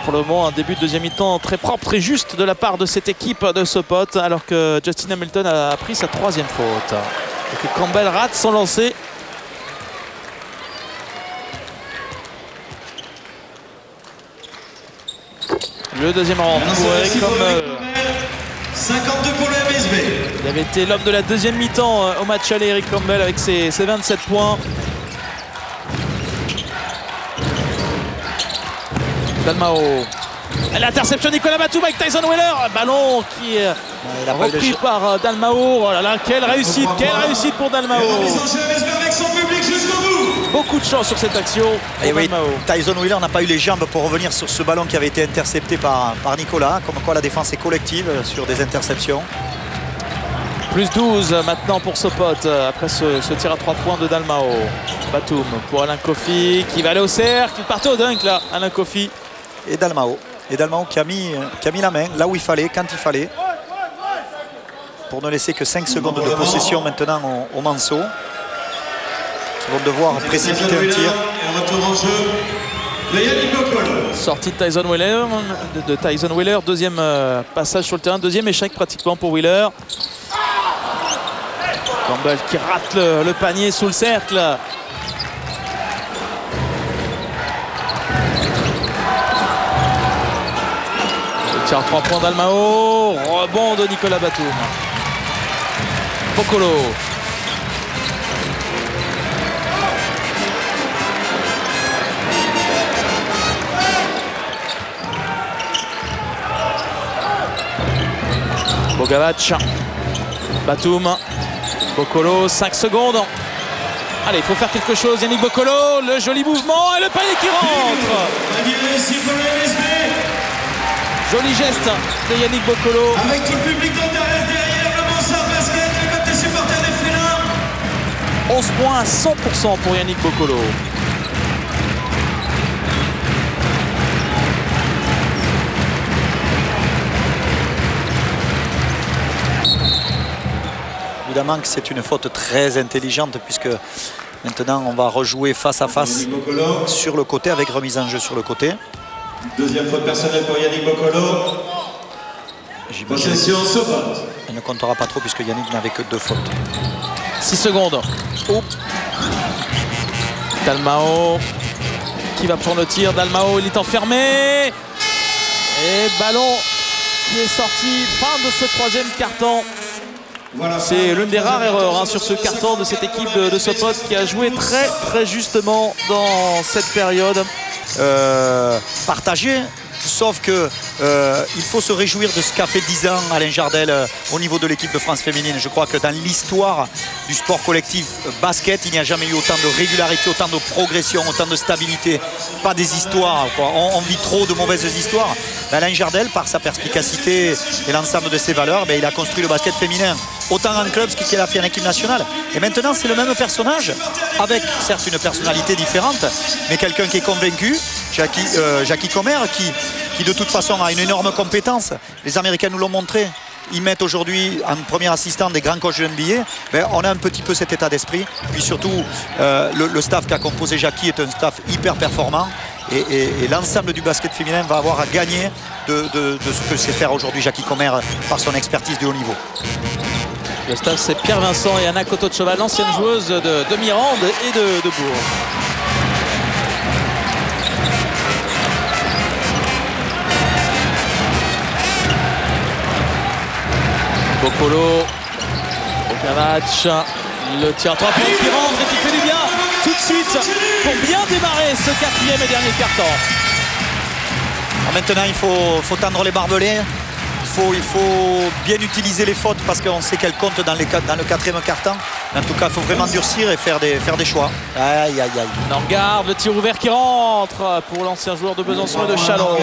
Speaker 2: Pour le moment, un début de deuxième mi-temps très propre, très juste de la part de cette équipe de Sopot, alors que Justin Hamilton a pris sa 3e faute. Et que Campbell rate son lancer. Le deuxième rang pour Eric Campbell.
Speaker 1: 52 pour le MSB.
Speaker 2: Il avait été l'homme de la deuxième mi-temps au match aller, Eric Campbell, avec ses 27 points. Dalmao. L'interception Nicolas Batum avec Tyson Wheeler. Ballon qui est repris par Dalmao. Oh là là, quelle réussite pour Dalmao. Beaucoup de chance sur cette action.
Speaker 3: Et oui, Tyson Wheeler n'a pas eu les jambes pour revenir sur ce ballon qui avait été intercepté par Nicolas. Comme quoi la défense est collective sur des interceptions.
Speaker 2: Plus 12 maintenant pour Sopot après ce tir à 3 points de Dalmao. Batum pour Alain Kofi qui va aller au cercle. Il partait au dunk là, Alain Kofi.
Speaker 3: Et Dalmao qui a mis la main là où il fallait, quand il fallait. Pour ne laisser que 5 secondes de possession maintenant au Manceau. Ils vont devoir précipiter un tir.
Speaker 2: Sortie de Tyson Wheeler, deuxième passage sur le terrain, deuxième échec pratiquement pour Wheeler. Campbell qui rate le panier sous le cercle. Le tir à 3 points d'Almao, rebond de Nicolas Batum. Bokolo. Bogavac, Batum, Bokolo, 5 secondes. Allez, il faut faire quelque chose. Yannick Bokolo, le joli mouvement et le panier qui rentre. Joli geste de Yannick Bokolo.
Speaker 1: Avec tout le public d'Antares derrière, le Mansart Basket, le club des supporters des félins.
Speaker 2: 11 points à 100% pour Yannick Bokolo.
Speaker 3: évidemment que c'est une faute très intelligente puisque maintenant on va rejouer face à face sur le côté avec remise en jeu sur le côté.
Speaker 1: Deuxième faute personnelle pour Yannick Boccolo. Possession Sopot.
Speaker 3: Elle ne comptera pas trop puisque Yannick n'avait que 2 fautes.
Speaker 2: 6 secondes. Oh. Dalmao qui va prendre le tir. Dalmao, il est enfermé. Et ballon qui est sorti. Fin de ce 3e quart-temps. C'est l'une des rares erreurs sur ce carton de cette équipe de Sopot qui a joué très justement dans cette période.
Speaker 3: Partagé, sauf que il faut se réjouir de ce qu'a fait 10 ans Alain Jardel au niveau de l'équipe de France féminine. Je crois que dans l'histoire du sport collectif basket, il n'y a jamais eu autant de régularité, autant de progression, autant de stabilité. Pas des histoires, quoi. On vit trop de mauvaises histoires. Alain Jardel, par sa perspicacité et l'ensemble de ses valeurs, il a construit le basket féminin autant en club qu'il a fait en équipe nationale. Et maintenant, c'est le même personnage, avec certes une personnalité différente, mais quelqu'un qui est convaincu, Jackie Comer, qui de toute façon a une énorme compétence. Les Américains nous l'ont montré. Ils mettent aujourd'hui en premier assistant des grands coachs de NBA. On a un petit peu cet état d'esprit. Puis surtout, le staff qu'a composé Jackie est un staff hyper performant. Et l'ensemble du basket féminin va avoir à gagner de ce que sait faire aujourd'hui Jackie Comer par son expertise de haut niveau.
Speaker 2: Le staff, c'est Pierre Vincent et Anna Coteau-de-Cheval, l'ancienne joueuse de Mirande et de Bourg. Boccolo, Bogavac, le tir à 3 points qui rentre et qui fait du bien tout de suite pour bien démarrer ce 4e et dernier quart-temps.
Speaker 3: Maintenant, il faut tendre les barbelés. Il faut bien utiliser les fautes parce qu'on sait qu'elles comptent dans le 4e quart-temps. En tout cas, il faut vraiment durcir et faire des choix. Aïe, aïe, aïe.
Speaker 2: On regarde le tir ouvert qui rentre pour l'ancien joueur de Besançon et de Châlons.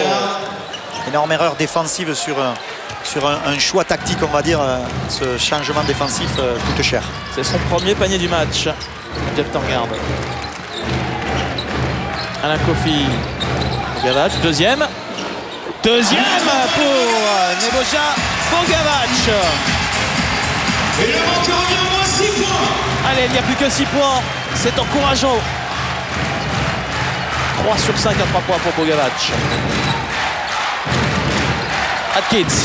Speaker 3: Énorme erreur défensive sur un choix tactique, on va dire. Ce changement défensif coûte cher.
Speaker 2: C'est son premier panier du match. Jeff Torgard. Alain Kofi. Bogavac, deuxième pour Nebojša Bogavac.
Speaker 1: Et le manque revient au moins 6 points.
Speaker 2: Allez, il n'y a plus que 6 points. C'est encourageant. 3 sur 5 à 3 points pour Bogavac. Atkins.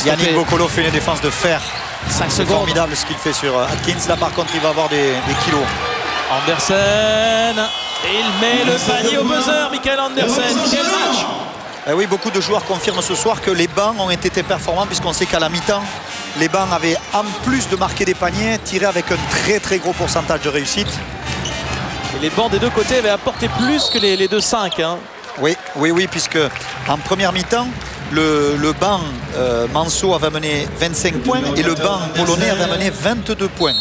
Speaker 3: Yannick Boccolo fait une défense de fer.
Speaker 2: 5
Speaker 3: C'est
Speaker 2: secondes.
Speaker 3: formidable ce qu'il fait sur Atkins. Là, par contre, il va avoir des kilos.
Speaker 2: Andersen. Et il met le panier au buzzer, Michael Andersen. Quel match!
Speaker 3: Oui, beaucoup de joueurs confirment ce soir que les bancs ont été performants puisqu'on sait qu'à la mi-temps, les bancs avaient, en plus de marquer des paniers, tiré avec un très gros pourcentage de réussite.
Speaker 2: Et les bancs des deux côtés avaient apporté plus que les 2-5. Hein.
Speaker 3: Oui, puisque en première mi-temps, le banc Manso avait mené 25 points et le banc polonais avait mené 22 points.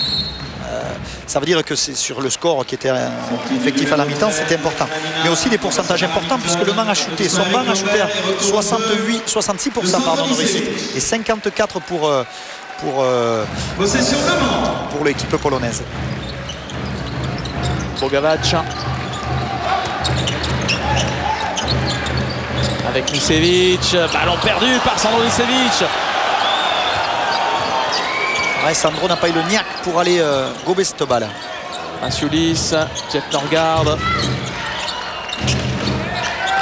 Speaker 3: Ça veut dire que c'est sur le score qui était effectif à la mi-temps, c'était important. Mais aussi des pourcentages importants puisque le banc a chuté. Son banc a chuté à 66% de réussite et 54% pour l'équipe polonaise.
Speaker 2: Bogavac. Avec Nicevic. Ballon perdu par Sandro Nicevic.
Speaker 3: Ouais, Sandro n'a pas eu le niaque pour aller gober cette balle.
Speaker 2: Masiulis, Jeff Torgard.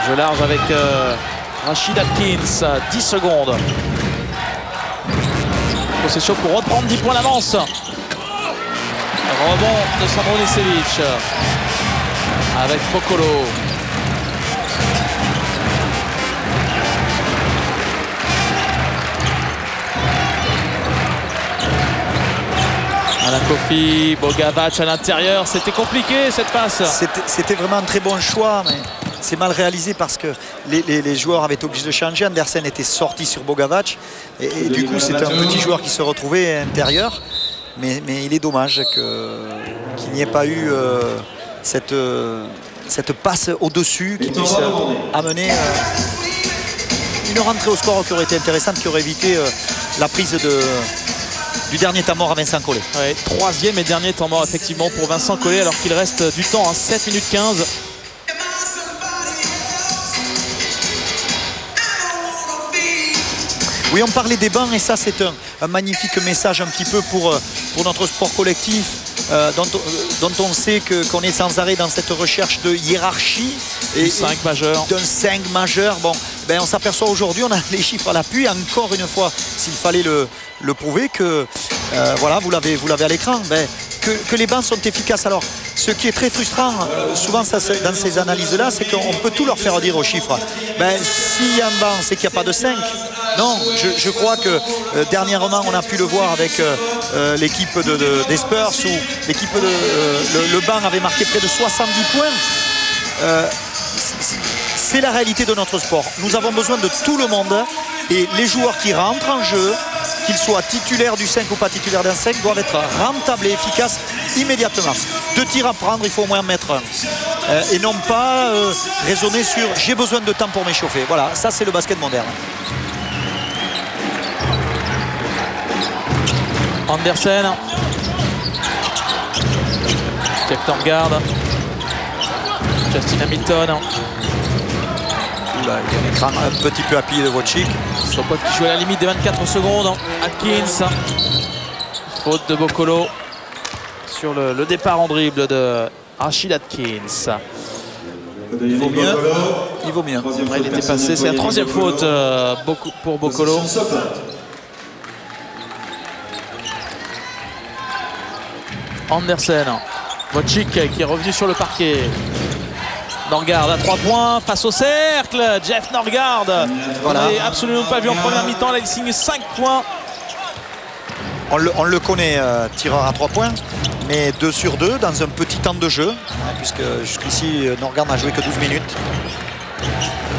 Speaker 2: Jeu large avec Rashid Atkins. 10 secondes. Possession pour reprendre 10 points d'avance. Rebond de Sandro Nicevic. Avec Boccolo. Alain Kofi, Bogavac à l'intérieur, c'était compliqué cette passe.
Speaker 3: C'était vraiment un très bon choix, mais c'est mal réalisé parce que les joueurs avaient été obligés de changer. Andersen était sorti sur Bogavac et du coup c'est un petit joueur qui se retrouvait intérieur. Mais il est dommage qu'il n'y ait pas eu cette passe au-dessus qui puisse amener une rentrée au score qui aurait été intéressante, qui aurait évité la prise du dernier temps mort à Vincent Collet.
Speaker 2: Ouais, 3e et dernier temps mort effectivement pour Vincent Collet alors qu'il reste du temps, 7 minutes 15.
Speaker 3: Oui, on parlait des bancs et ça c'est un magnifique message un petit peu pour notre sport collectif dont on sait qu'on est sans arrêt dans cette recherche de hiérarchie.
Speaker 2: Et 5 majeurs.
Speaker 3: D'un 5 majeur. Bon, ben on s'aperçoit aujourd'hui, on a les chiffres à l'appui, encore une fois, s'il fallait le prouver, que voilà, vous l'avez à l'écran, ben, que les bancs sont efficaces. Alors, ce qui est très frustrant, souvent dans ces analyses-là, c'est qu'on peut tout leur faire dire aux chiffres. Ben, s'il y a un banc, c'est qu'il n'y a pas de 5. Non, je crois que dernièrement, on a pu le voir avec l'équipe des Spurs, où l'équipe le banc avait marqué près de 70 points. C'est la réalité de notre sport. Nous avons besoin de tout le monde et les joueurs qui rentrent en jeu, qu'ils soient titulaires du 5 ou pas titulaires d'un 5, doivent être rentables et efficaces immédiatement. 2 tirs à prendre, il faut au moins en mettre un. Et non pas raisonner sur j'ai besoin de temps pour m'échauffer. Voilà, ça c'est le basket moderne.
Speaker 2: Andersen. Jeff Norgard. Justin Hamilton.
Speaker 3: Là, il y a un écran un petit peu appuyé de Wojcik.
Speaker 2: Sopot qui joue à la limite des 24 secondes. Atkins. Faute de Bokolo sur le départ en dribble de Rashid Atkins.
Speaker 3: Il vaut mieux. Il vaut mieux.
Speaker 2: Ouais, il était passé. C'est la 3e faute pour Bokolo. Andersen. Wojcik qui est revenu sur le parquet. Norgard à 3 points face au cercle. Jeff Norgard. Voilà. On n'a absolument pas vu en première mi-temps. Là, il signe 5 points.
Speaker 3: On le connaît, tireur à 3 points, mais 2 sur 2 dans un petit temps de jeu, puisque jusqu'ici, Norgard n'a joué que 12 minutes.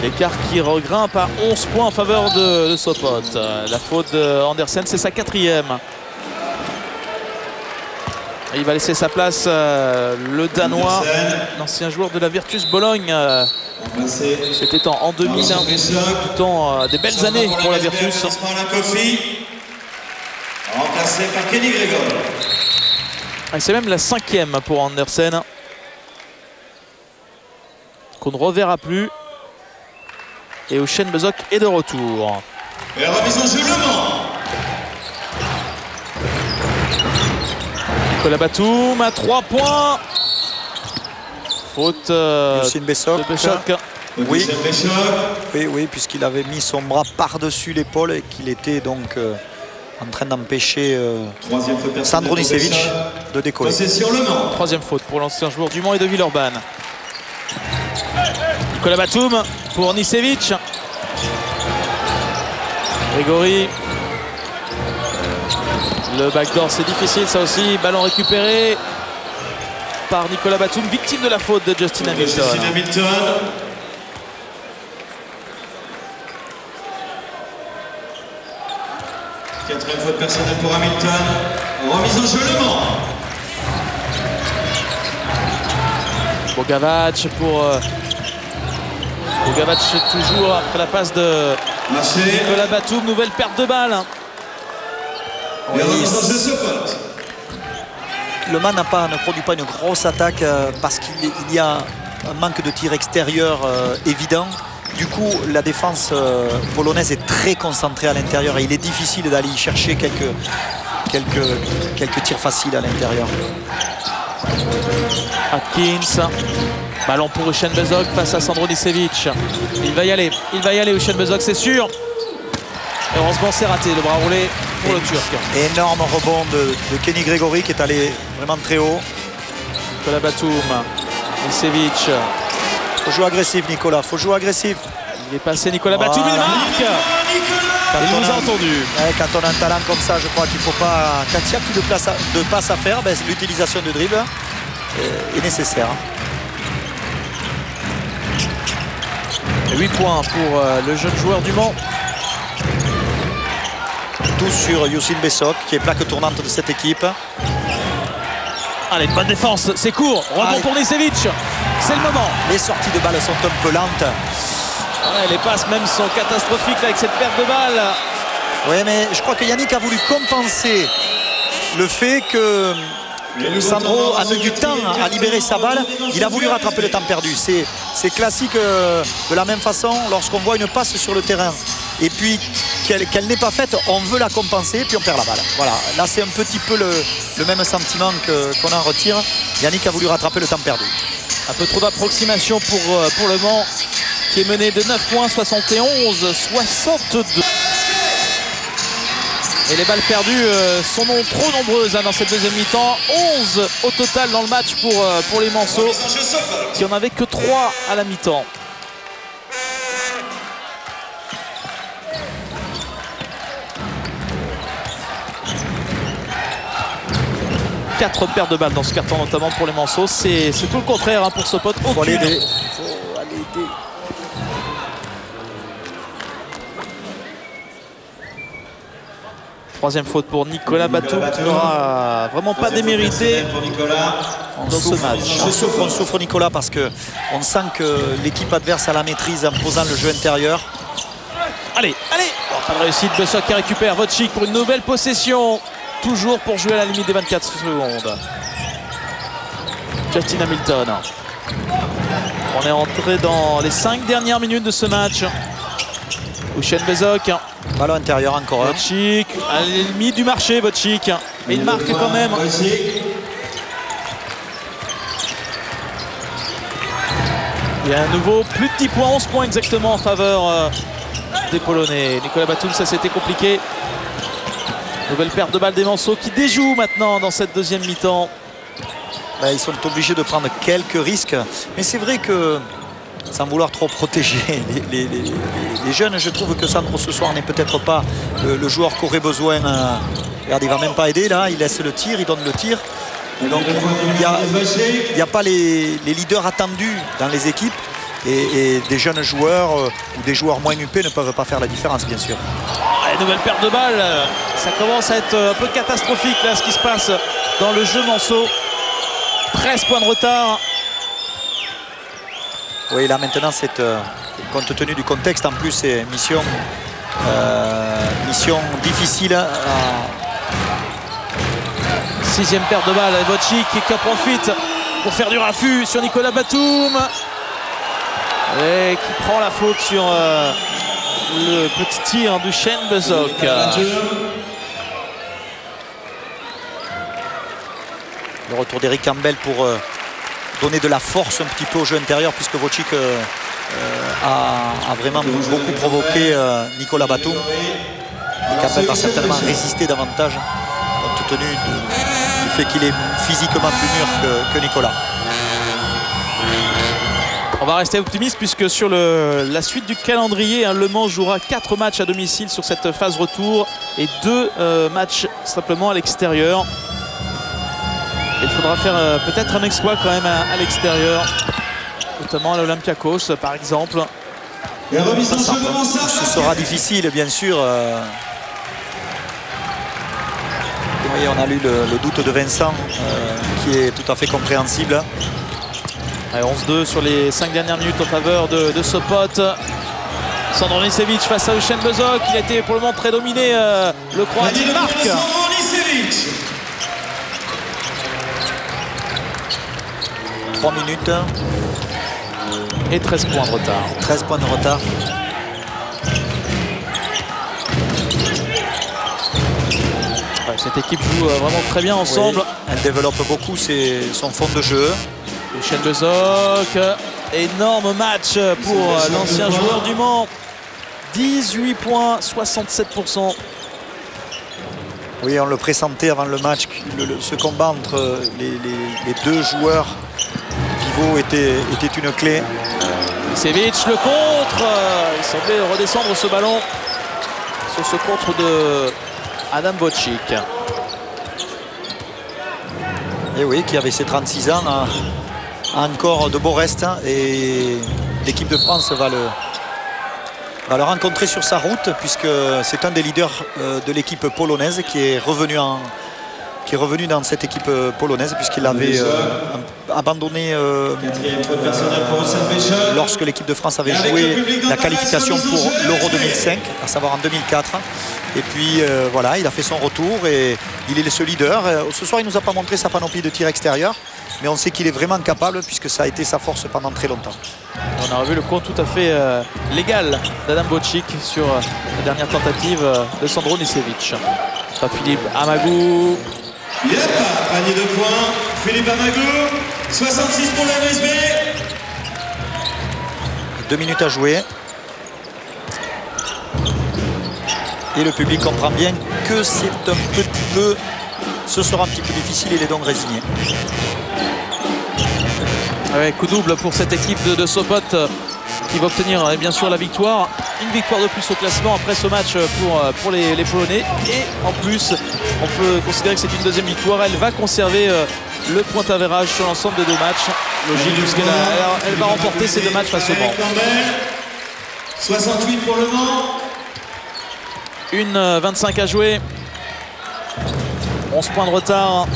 Speaker 2: L'écart qui regrimpe à 11 points en faveur de Sopot. La faute d'Andersen, c'est sa 4e. Et il va laisser sa place, le Danois, l'ancien joueur de la Virtus Bologne. C'était en 2001, plutôt des belles années pour la Virtus.
Speaker 1: Remplacé par Kenny Grégor.
Speaker 2: C'est même la 5e pour Andersen, qu'on ne reverra plus. Et Ocean Bezok est de retour.
Speaker 1: Et la remise en jeu Le Mans.
Speaker 2: Nicolas Batum à 3 points. Faute
Speaker 3: de Besok. Oui, puisqu'il avait mis son bras par-dessus l'épaule et qu'il était donc en train d'empêcher Sandro Nicevic de décoller.
Speaker 2: 3e faute pour l'ancien joueur du Mans et de Villeurbanne. Nicolas Batum pour Nicevic. Grégory. Le backdoor, c'est difficile, ça aussi. Ballon récupéré par Nicolas Batum, victime de la faute de Justin Hamilton.
Speaker 1: Quatrième faute personnelle pour Hamilton. Remise en jeu Le Mans.
Speaker 2: Bogavac pour Bogavac toujours après la passe de Nicolas Batum. Nouvelle perte de balle.
Speaker 3: Oui, Le Mans ne produit pas une grosse attaque parce qu'il y a un manque de tir extérieur évident. Du coup, la défense polonaise est très concentrée à l'intérieur et il est difficile d'aller y chercher quelques tirs faciles à l'intérieur.
Speaker 2: Atkins. Ballon pour Ocean Bezok face à Sandro Nicevic. Il va y aller Ocean Bezok, c'est sûr. Et heureusement, c'est raté, le bras roulé pour le Turc.
Speaker 3: Énorme rebond de Kenny Grégory qui est allé vraiment très haut.
Speaker 2: Nicolas Batum, Nicevic.
Speaker 3: Faut jouer agressif, Nicolas, faut jouer agressif.
Speaker 2: Il est passé Nicolas Batum, il marque. Il nous a entendu.
Speaker 3: Quand on a un talent comme ça, je crois qu'il ne faut pas. Quand il n'y a plus de passes à faire, ben, l'utilisation de dribble est nécessaire.
Speaker 2: 8 points pour le jeune joueur du Mans.
Speaker 3: Tout sur Youssine Besok, qui est plaque tournante de cette équipe.
Speaker 2: Allez, une bonne défense, c'est court. Rebond pour Nicevic, c'est le moment.
Speaker 3: Les sorties de balles sont un peu lentes.
Speaker 2: Ouais, les passes même sont catastrophiques là, avec cette perte de balle.
Speaker 3: Oui, mais je crois que Yannick a voulu compenser le fait que Sandro a mis du temps à libérer sa balle. Il a voulu rattraper le temps perdu. C'est classique de la même façon lorsqu'on voit une passe sur le terrain et puis qu'elle n'est pas faite, on veut la compenser, puis on perd la balle. Voilà, là c'est un petit peu le même sentiment qu'on en retire. Yannick a voulu rattraper le temps perdu.
Speaker 2: Un peu trop d'approximation pour le Mans, qui est mené de 9 points, 71-62. Et les balles perdues sont trop nombreuses dans cette deuxième mi-temps. 11 au total dans le match pour les Manceaux, qui n'en avaient que 3 à la mi-temps. Quatre pertes de balles dans ce carton, notamment pour les Manceaux. C'est tout le contraire pour Sopot.
Speaker 3: Faut aller aider.
Speaker 2: Troisième faute pour Nicolas Batum, qui n'aura vraiment pas démérité dans ce match.
Speaker 3: On souffre Nicolas parce qu'on sent que l'équipe adverse a la maîtrise en posant le jeu intérieur.
Speaker 2: Allez, allez, pas de réussite. Besok qui récupère Vocic pour une nouvelle possession. Toujours pour jouer à la limite des 24 secondes. Justin Hamilton. On est entré dans les 5 dernières minutes de ce match. Usain Besok.
Speaker 3: Ballon intérieur encore un.
Speaker 2: Vocic, à la limite du marché, Vocic. Et il marque quand même. Il y a à nouveau plus de 10 points, 11 points exactement en faveur des Polonais. Nicolas Batum, ça c'était compliqué. Nouvelle perte de balle des Manceaux qui déjoue maintenant dans cette deuxième mi-temps.
Speaker 3: Ils sont obligés de prendre quelques risques. Mais c'est vrai que, sans vouloir trop protéger les jeunes, je trouve que Sandro ce soir n'est peut-être pas le joueur qu'aurait besoin. Regarde, il ne va même pas aider là, il laisse le tir, il donne le tir. Et donc il n'y a pas les leaders attendus dans les équipes. Et des jeunes joueurs ou des joueurs moins huppés ne peuvent pas faire la différence, bien sûr.
Speaker 2: Nouvelle perte de balle, ça commence à être un peu catastrophique là, ce qui se passe dans le jeu Manceau. 13 points de retard.
Speaker 3: Oui, là maintenant, compte tenu du contexte, en plus, c'est mission difficile.
Speaker 2: Sixième perte de balle, Vocic qui en profite pour faire du raffut sur Nicolas Batum. Et qui prend la faute sur le petit tir d'Usain Besok.
Speaker 3: Le retour d'Eric Campbell pour donner de la force un petit peu au jeu intérieur, puisque Vocic a vraiment beaucoup provoqué Nicolas Batum. Campbell va certainement résister davantage compte tenu du fait qu'il est physiquement plus mûr que Nicolas.
Speaker 2: On va rester optimiste puisque sur la suite du calendrier, Le Mans jouera 4 matchs à domicile sur cette phase retour et 2 matchs simplement à l'extérieur. Il faudra faire peut-être un exploit quand même à l'extérieur, notamment à l'Olympiakos par exemple.
Speaker 3: Ce sera difficile bien sûr. Vous voyez, on a lu le doute de Vincent qui est tout à fait compréhensible.
Speaker 2: 11-2 sur les 5 dernières minutes en faveur de Sopot. Sandro Nicevic face à Usain Besok. Il a été pour le moment très dominé. Le Croate marque.
Speaker 3: 3 minutes.
Speaker 2: Et 13 points de retard.
Speaker 3: 13 points de retard.
Speaker 2: Cette équipe joue vraiment très bien ensemble.
Speaker 3: Oui, elle développe beaucoup son fond de jeu.
Speaker 2: Usain Besok, énorme match pour l'ancien joueur du Mans. 18 points, 67%.
Speaker 3: Oui, on le pressentait avant le match. Ce combat entre les deux joueurs pivots était une clé.
Speaker 2: Nicevic, le contre. Il semblait redescendre ce ballon sur ce contre de Adam Vocic.
Speaker 3: Et oui, qui avait ses 36 ans. Encore de beaux restes et l'équipe de France va le rencontrer sur sa route puisque c'est un des leaders de l'équipe polonaise qui est revenu dans cette équipe polonaise puisqu'il avait abandonné lorsque l'équipe de France avait joué la qualification pour l'Euro 2005, à savoir en 2004. Et puis voilà, il a fait son retour et il est ce leader. Ce soir, il ne nous a pas montré sa panoplie de tir extérieur. mais on sait qu'il est vraiment capable puisque ça a été sa force pendant très longtemps.
Speaker 2: On a revu le compte tout à fait légal d'Adam Bocic sur la dernière tentative de Sandro Nicevic. Philippe Amagou.
Speaker 1: Yep, panier de points. Philippe Amagou, 66 pour la MSB.
Speaker 3: 2 minutes à jouer. Et le public comprend bien que c'est un petit peu... Ce sera un petit peu difficile, il est donc résigné.
Speaker 2: Ouais, coup double pour cette équipe de Sopot qui va obtenir bien sûr la victoire. Une victoire de plus au classement après ce match pour les Polonais. Et en plus, on peut considérer que c'est une deuxième victoire. Elle va conserver le point avérage sur l'ensemble des 2 matchs. Logique, puisqu'elle va remporter ces 2 matchs face au Mans.
Speaker 1: 68 pour le Mans.
Speaker 2: 1:25 à jouer. 11 points de retard.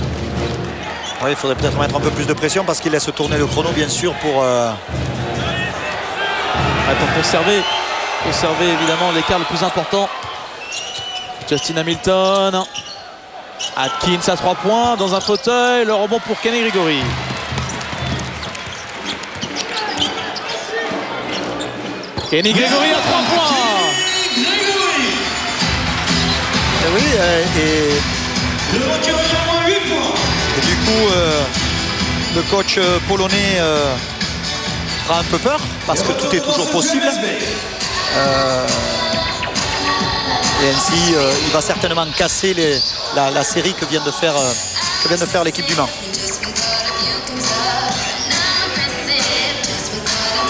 Speaker 3: Oui, il faudrait peut-être mettre un peu plus de pression parce qu'il laisse tourner le chrono, bien sûr, pour
Speaker 2: conserver évidemment l'écart le plus important. Justin Hamilton. Atkins à 3 points dans un fauteuil. Le rebond pour Kenny Grigori. Kenny Grigori à 3 points.
Speaker 3: Et oui,
Speaker 1: Le Mans qui revient à moins 8 points.
Speaker 3: et du coup, le coach polonais prend un peu peur parce que tout est toujours possible. Et ainsi, il va certainement casser la série que vient de faire l'équipe du Mans.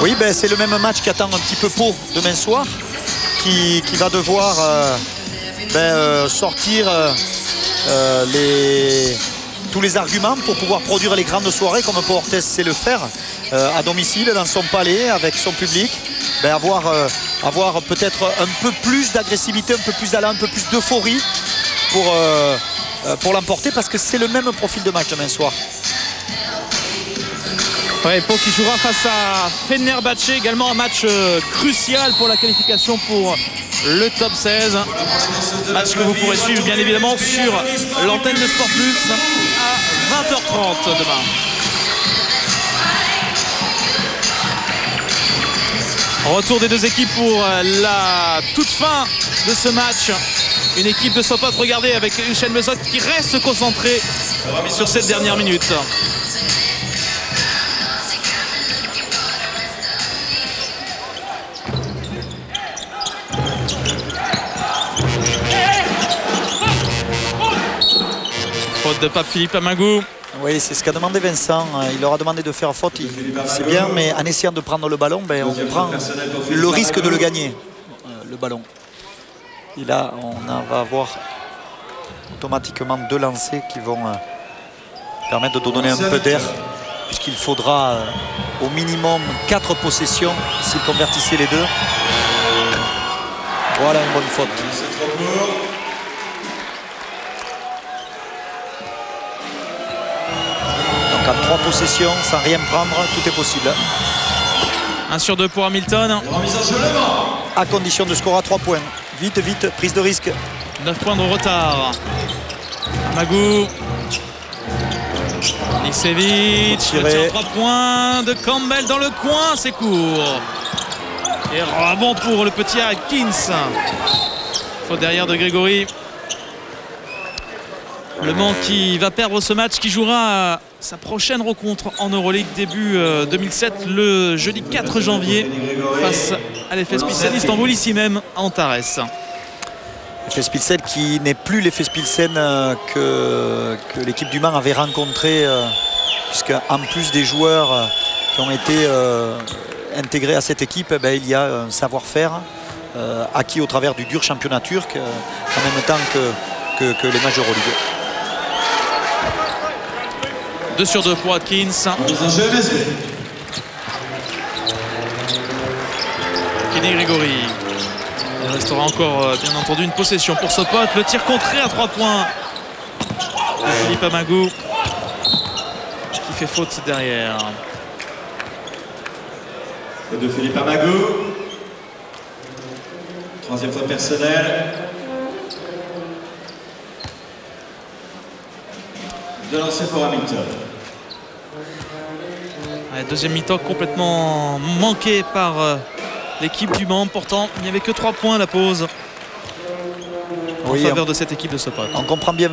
Speaker 3: Oui, ben, c'est le même match qui attend un petit peu Pau demain soir, qui va devoir sortir tous les arguments pour pouvoir produire les grandes soirées comme Pau Orthez sait le faire à domicile, dans son palais, avec son public. Avoir peut-être un peu plus d'agressivité, un peu plus d'allant, un peu plus d'euphorie pour l'emporter, parce que c'est le même profil de match demain soir.
Speaker 2: Ouais, Pau qui jouera face à Fenerbahçe, également un match crucial pour la qualification pour le top 16. Match que vous pourrez suivre bien évidemment sur l'antenne de Sport Plus à 20h30 demain. Retour des 2 équipes pour la toute fin de ce match. Une équipe de Sopot, regardez, avec Usain Besok qui reste concentré sur cette dernière minute. Faute de Pape Philippe Amagou.
Speaker 3: Oui, c'est ce qu'a demandé Vincent. Il leur a demandé de faire faute. C'est bien, mais en essayant de prendre le ballon, on prend le risque de le gagner, le ballon. Et là, on va avoir automatiquement 2 lancers qui vont permettre de donner un peu d'air, puisqu'il faudra au minimum 4 possessions s'ils convertissaient les 2. Voilà une bonne faute. Donc à 3 possessions, sans rien prendre, tout est possible.
Speaker 2: 1 sur 2 pour Hamilton.
Speaker 3: À condition de scorer à 3 points. Vite, vite, prise de risque.
Speaker 2: 9 points de retard. Amagou. Nicevic. Le tir à 3 points de Campbell dans le coin, c'est court. Et rebond pour le petit Atkins. Faute derrière de Grigori. Le Mans qui va perdre ce match, qui jouera sa prochaine rencontre en Euroleague début 2007, le jeudi 4 janvier, face à l'Efes Pilsen Istanbul, ici même à Antares.
Speaker 3: L'Efes Pilsen qui n'est plus l'Efes Pilsen que l'équipe du Mans avait rencontré, puisqu'en plus des joueurs qui ont été intégrés à cette équipe, il y a un savoir-faire acquis au travers du dur championnat turc, en même temps que les matchs Euroleague.
Speaker 2: 2 sur 2 pour Atkins. Kenny Grigori. Il restera encore bien entendu une possession pour Sopot. Le tir contré à 3 points de Philippe Amagou, qui fait faute derrière.
Speaker 1: Faute de Philippe Amagou. 3e faute personnelle. 2 lancers pour Hamilton.
Speaker 2: Deuxième mi-temps complètement manqué par l'équipe du Mans. Pourtant, il n'y avait que 3 points à la pause en faveur de cette équipe de Sopot.
Speaker 3: On comprend bien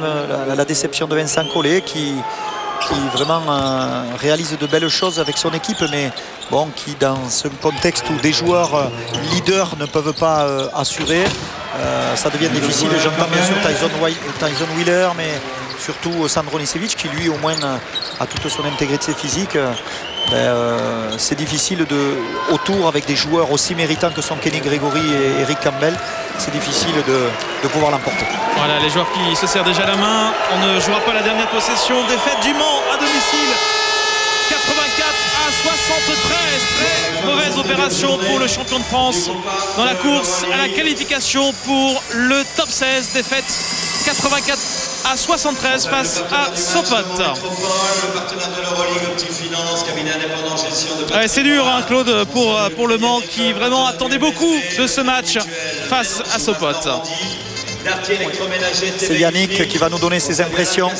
Speaker 3: la déception de Vincent Collet qui vraiment réalise de belles choses avec son équipe, mais bon, qui dans ce contexte où des joueurs leaders ne peuvent pas assurer, ça devient difficile. J'entends bien sûr Tyson Wheeler, mais surtout Sandro Nicevic qui lui au moins a toute son intégrité physique. C'est difficile autour avec des joueurs aussi méritants que sont Kenny Gregory et Eric Campbell, c'est difficile de pouvoir l'emporter.
Speaker 2: Voilà les joueurs qui se serrent déjà la main. On ne jouera pas la dernière possession. Défaite du Mans à domicile 84-73. Très mauvaise opération pour le champion de France dans la course à la qualification pour le top 16. Défaite 84-73 face à Sopot. Ouais, c'est dur hein, Claude pour le Mans qui vraiment attendait beaucoup de ce match face à Sopot.
Speaker 3: C'est Yannick qui va nous donner ses impressions.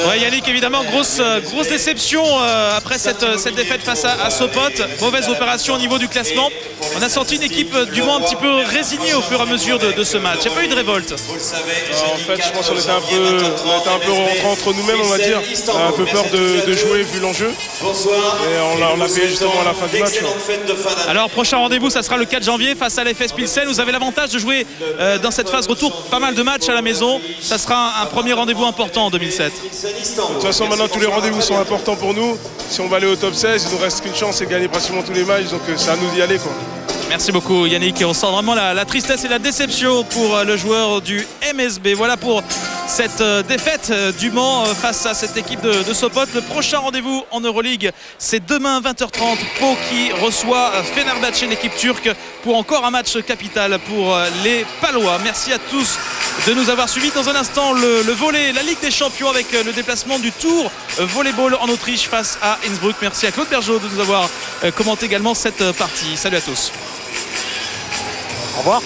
Speaker 2: Ouais, Yannick, évidemment, grosse déception après cette défaite face à Sopot. Mauvaise opération au niveau du classement. On a senti une équipe du Mans un petit peu résignée au fur et à mesure de ce match. Il n'y a pas eu de révolte.
Speaker 4: En fait, je pense qu'on était un peu rentrés entre nous-mêmes, on va dire. On a un peu peur de jouer vu l'enjeu. Et on l'a fait justement à la fin du match.
Speaker 2: Alors, prochain rendez-vous, ça sera le 4 janvier face à l'FS Pilsen. Vous avez l'avantage de jouer dans cette phase retour pas mal de matchs à la maison. Ça sera un premier rendez-vous important en 2007.
Speaker 4: De toute façon, maintenant tous les rendez-vous sont importants pour nous. Si on va aller au top 16, il nous reste qu'une chance, c'est de gagner pratiquement tous les matchs. Donc c'est à nous d'y aller, quoi.
Speaker 2: Merci beaucoup Yannick, et on sent vraiment la tristesse et la déception pour le joueur du MSB. Voilà pour cette défaite du Mans face à cette équipe de Sopot. Le prochain rendez-vous en Euroleague, c'est demain 20h30. Pau qui reçoit Fenerbahçe, l'équipe turque, pour encore un match capital pour les Palois. Merci à tous de nous avoir suivis. Dans un instant, le volley, la Ligue des Champions avec le déplacement du Tour Volleyball en Autriche face à Innsbruck. Merci à Claude Bergeau de nous avoir commenté également cette partie. Salut à tous.
Speaker 3: Au revoir.